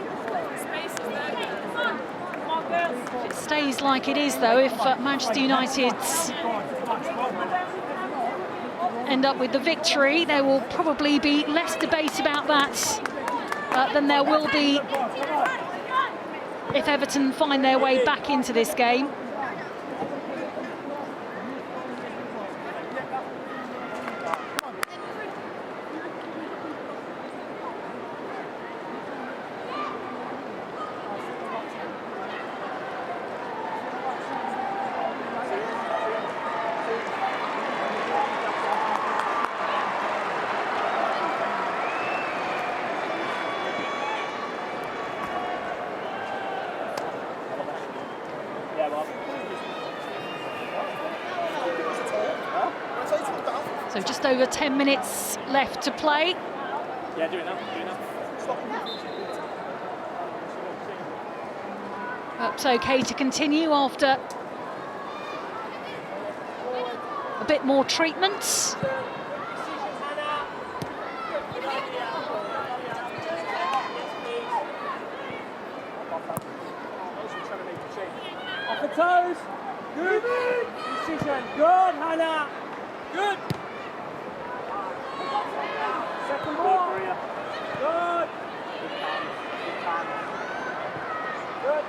If it stays like it is, though, if Manchester United's end up with the victory, there will probably be less debate about that than there will be if Everton find their way back into this game. So just over 10 minutes left to play. Yeah, do it now. It's okay to continue after a bit more treatment. Off the toes. Good. Decision. Good, Hannah. Good. Second ball. Good. Good.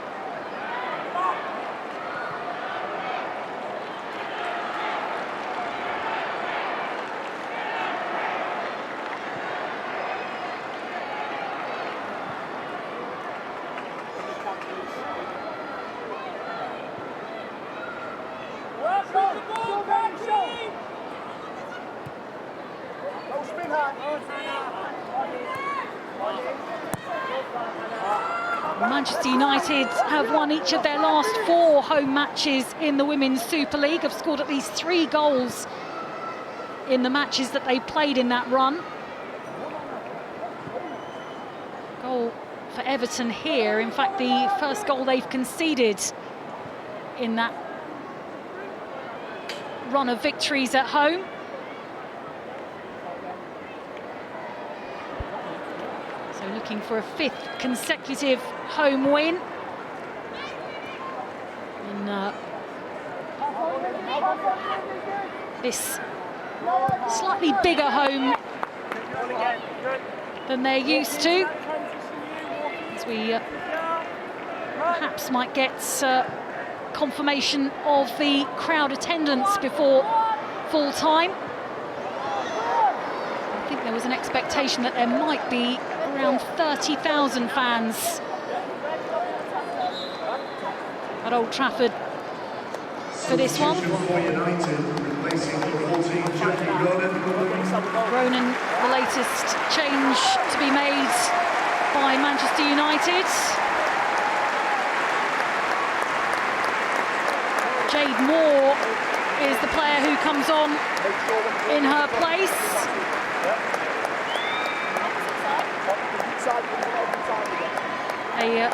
Manchester United have won each of their last 4 home matches in the Women's Super League, have scored at least 3 goals in the matches that they played in that run. Goal for Everton here, in fact the first goal they've conceded in that run of victories at home. So looking for a 5th consecutive home win. And this slightly bigger home than they're used to, as we perhaps might get confirmation of the crowd attendance before full time. I think there was an expectation that there might be around 30,000 fans at Old Trafford for this one. Ronan, the latest change to be made by Manchester United. Jade Moore is the player who comes on in her place. A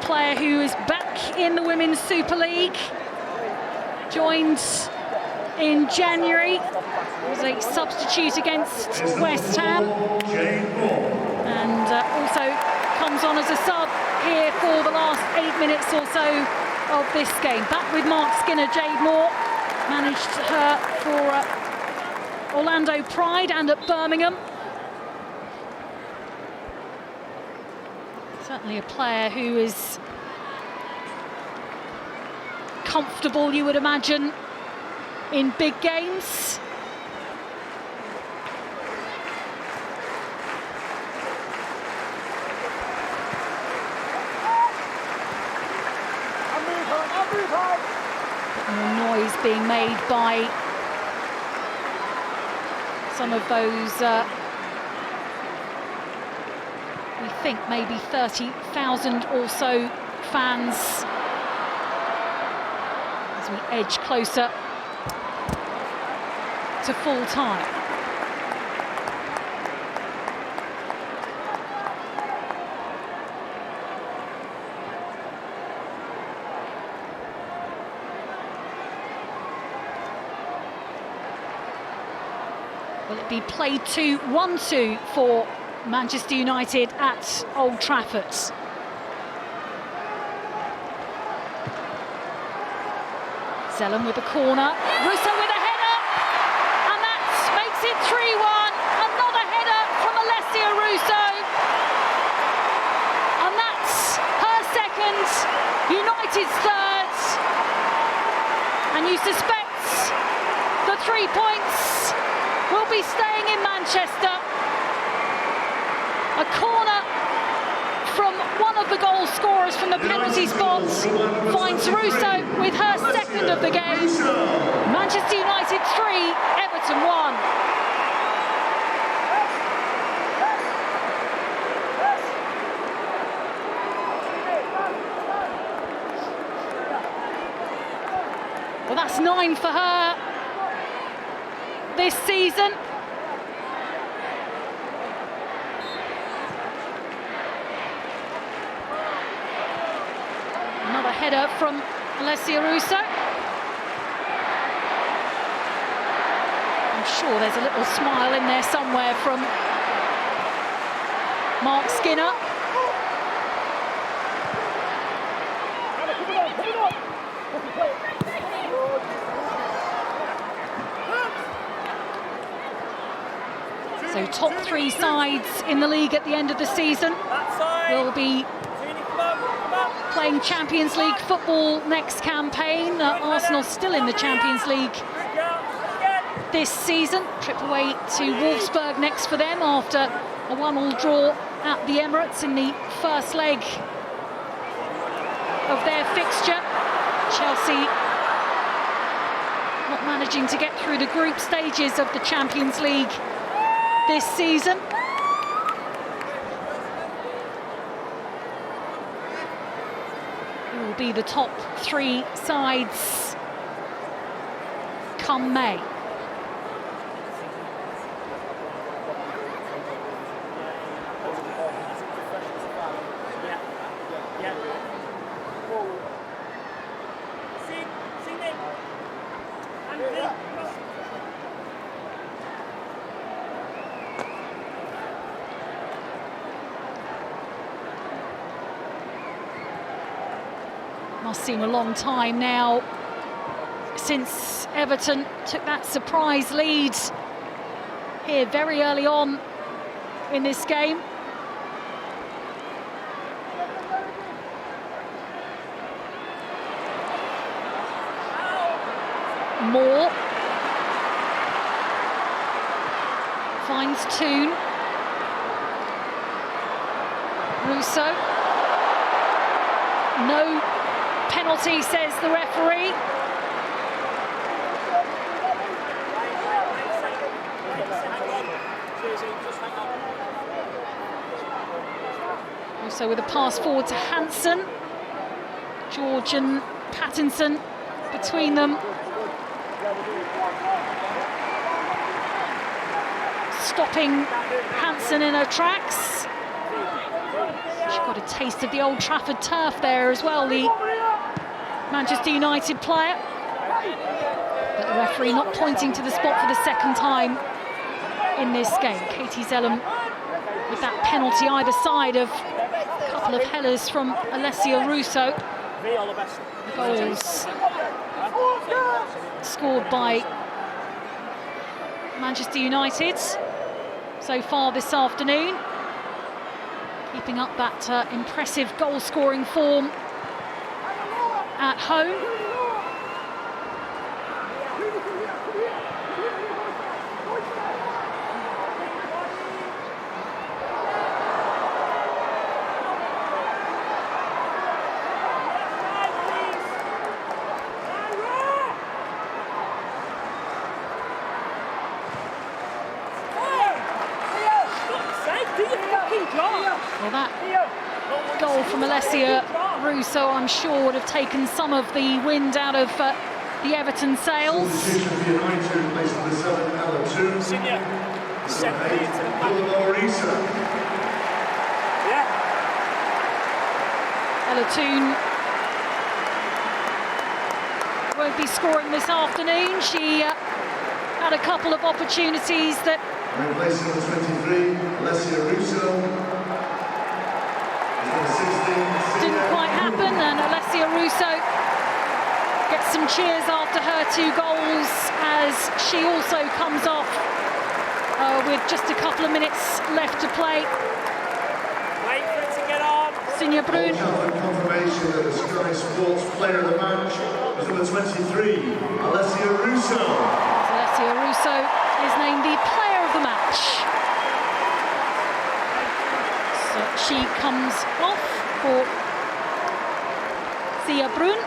player who is back in the Women's Super League, joined in January, was a substitute against West Ham, and also comes on as a sub here for the last 8 minutes or so of this game. Back with Mark Skinner, Jade Moore managed her for Orlando Pride and at Birmingham. Certainly a player who is comfortable, you would imagine, in big games. Bit more noise being made by some of those we think maybe 30,000 or so fans as we edge closer to full time. Will it be played to 1-2 for Manchester United at Old Trafford? Zelen with the corner, Russo with a header, and that makes makes it 3-1. Another header from Alessia Russo. And that's her second, United's third. And you suspect the 3 points will be staying in Manchester. A corner from one of the goal scorers from the penalty spot finds Russo with her second of the game. Manchester United 3, Everton 1. Well, that's 9 for her this season. Another header from Alessia Russo. I'm sure there's a little smile in there somewhere from Mark Skinner. So top 3 sides in the league at the end of the season will be playing Champions League football next campaign. Arsenal still in the Champions League this season. Trip away to Wolfsburg next for them after a 1-1 draw at the Emirates in the first leg of their fixture. Chelsea not managing to get through the group stages of the Champions League this season. Who will be the top 3 sides come May? Must seem a long time now since Everton took that surprise lead here very early on in this game. Moore finds Toon. Russo. No penalty, says the referee. Also with a pass forward to Hansen. George and Pattinson between them. Stopping Hansen in her tracks. She got a taste of the Old Trafford turf there as well, the Manchester United player. But the referee not pointing to the spot for the second time in this game. Katie Zellum with that penalty either side of a couple of headers from Alessia Russo. The goals scored by Manchester United so far this afternoon, keeping up that impressive goal-scoring form at home. Well, that goal from Alessia Russo, I'm sure, would have taken some of the wind out of the Everton sails. Ella Toon won't be scoring this afternoon. She had a couple of opportunities that replacing number 23, Alessia Russo. Didn't quite happen, and Alessia Russo gets some cheers after her 2 goals as she also comes off with just a couple of minutes left to play. Wait for it to get on. Senior Brun. Confirmation that the Sky Sports Player of the Match was number 23, Alessia Russo. Alessia Russo is named the Player of the Match. So she comes off for Thea Brun.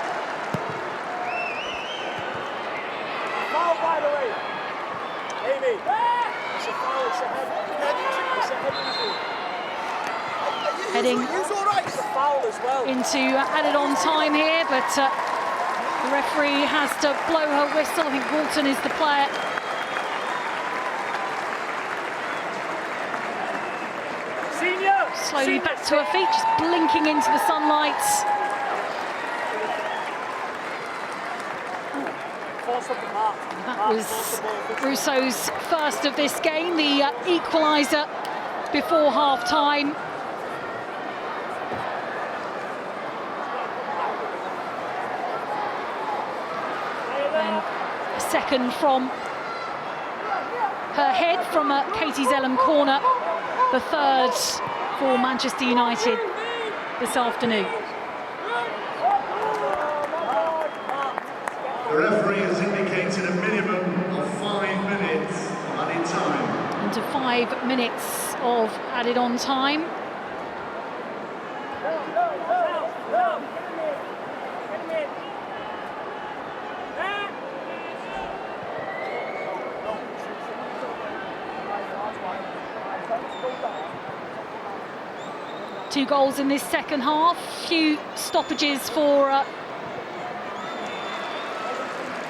Foul, by the way. Amy. It's a foul. It's a head. It's a Heading foul as well. into added on time here, but the referee has to blow her whistle. I think Walton is the player. Senior. Slowly back to her feet, just blinking into the sunlight. That was Russo's first of this game, the equaliser before half-time. And a second from her head from a Katie Zellum corner. The third for Manchester United this afternoon. The referee has indicated a minimum of 5 minutes added time. Into 5 minutes of added on time. Two goals in this second half. Few stoppages for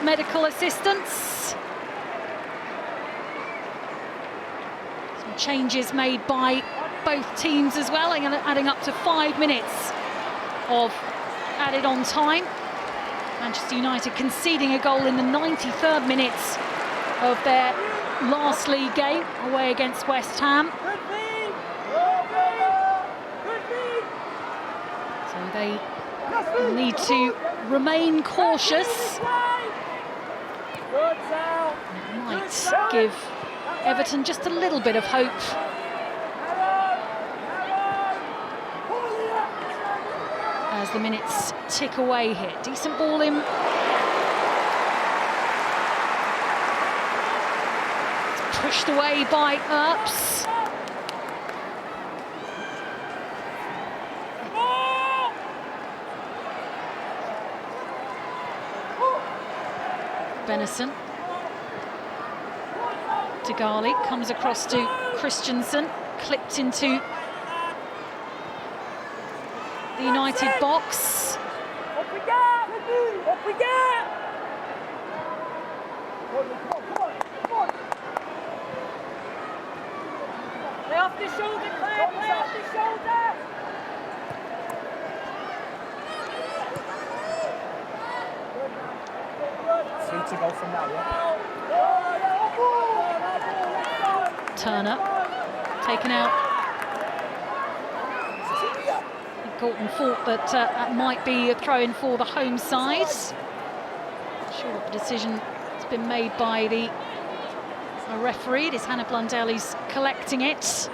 medical assistance. Some changes made by both teams as well, adding up to 5 minutes of added on time. Manchester United conceding a goal in the 93rd minute of their last league game away against West Ham. So they need to remain cautious. It might give Everton just a little bit of hope. As the minutes tick away here. Decent ball in. It's pushed away by Earps. Benison. Degali comes across to Christensen, clipped into the United box. Up we get! Up we get! Play off the shoulder, Claire! Play off the shoulder! 3 to go from now, yeah? Turner taken out. Gorton thought that that might be a throw-in for the home side. Not sure what the decision has been made by the referee. It is Hannah Blundell who's collecting it.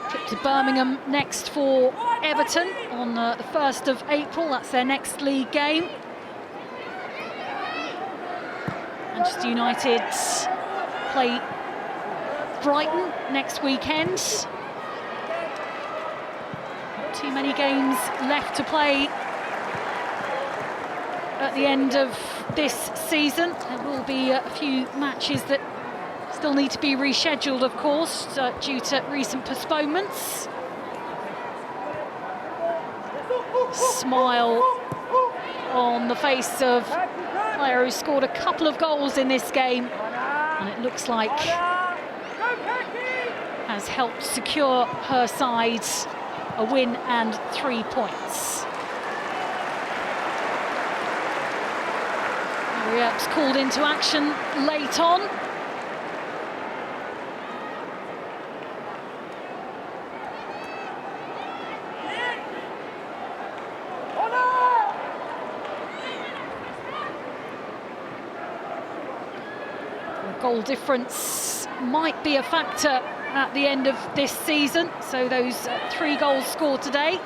Trip to Birmingham next for Everton on the 1st of April. That's their next league game. Manchester United play Brighton next weekend. Not too many games left to play at the end of this season. There will be a few matches that still need to be rescheduled, of course, due to recent postponements. Smile on the face of a player who scored a couple of goals in this game, and it looks like has helped secure her side a win and 3 points. Mary Earps called into action late on. Goal difference might be a factor at the end of this season, so those 3 goals scored today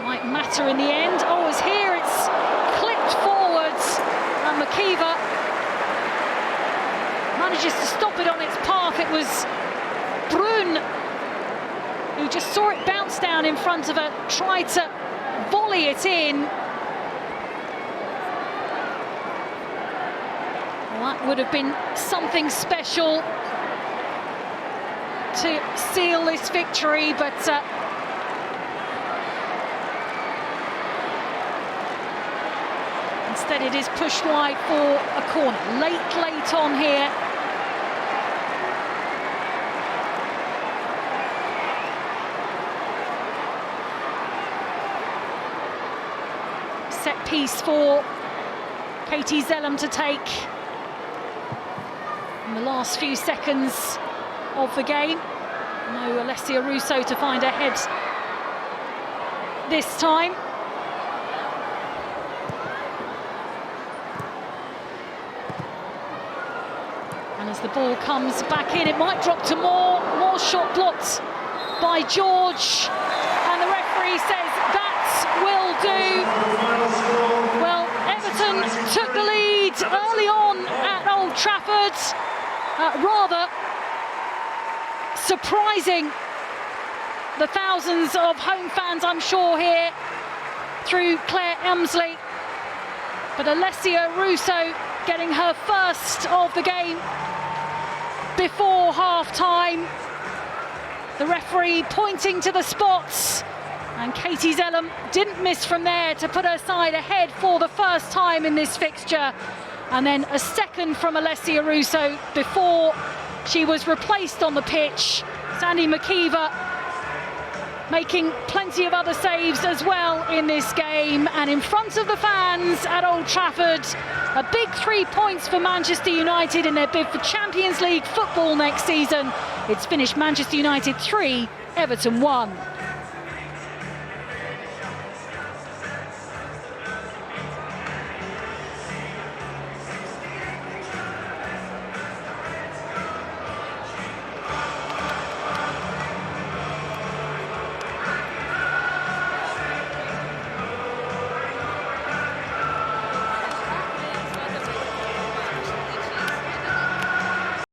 might matter in the end. Oh, as here it's clipped forwards, and McKeever manages to stop it on its path. It was Brun who just saw it bounce down in front of her, tried to volley it in. Well, that would have been something special to seal this victory, but instead it is pushed wide for a corner. Late on here. Set piece for Katie Zellum to take in the last few seconds of the game. No Alessia Russo to find her head this time. And as the ball comes back in, it might drop to Moore. Moore's shot blocked by George, and the referee says that will do. Well, Everton took the lead early on at Old Trafford. Rather surprising the thousands of home fans, I'm sure, here through Claire Emsley. But Alessia Russo getting her first of the game before half-time. The referee pointing to the spots, and Katie Zellum didn't miss from there to put her side ahead for the first time in this fixture. And then a second from Alessia Russo before she was replaced on the pitch. Sandy McKeever making plenty of other saves as well in this game, and in front of the fans at Old Trafford, a big 3 points for Manchester United in their bid for Champions League football next season. It's finished Manchester United 3, Everton 1.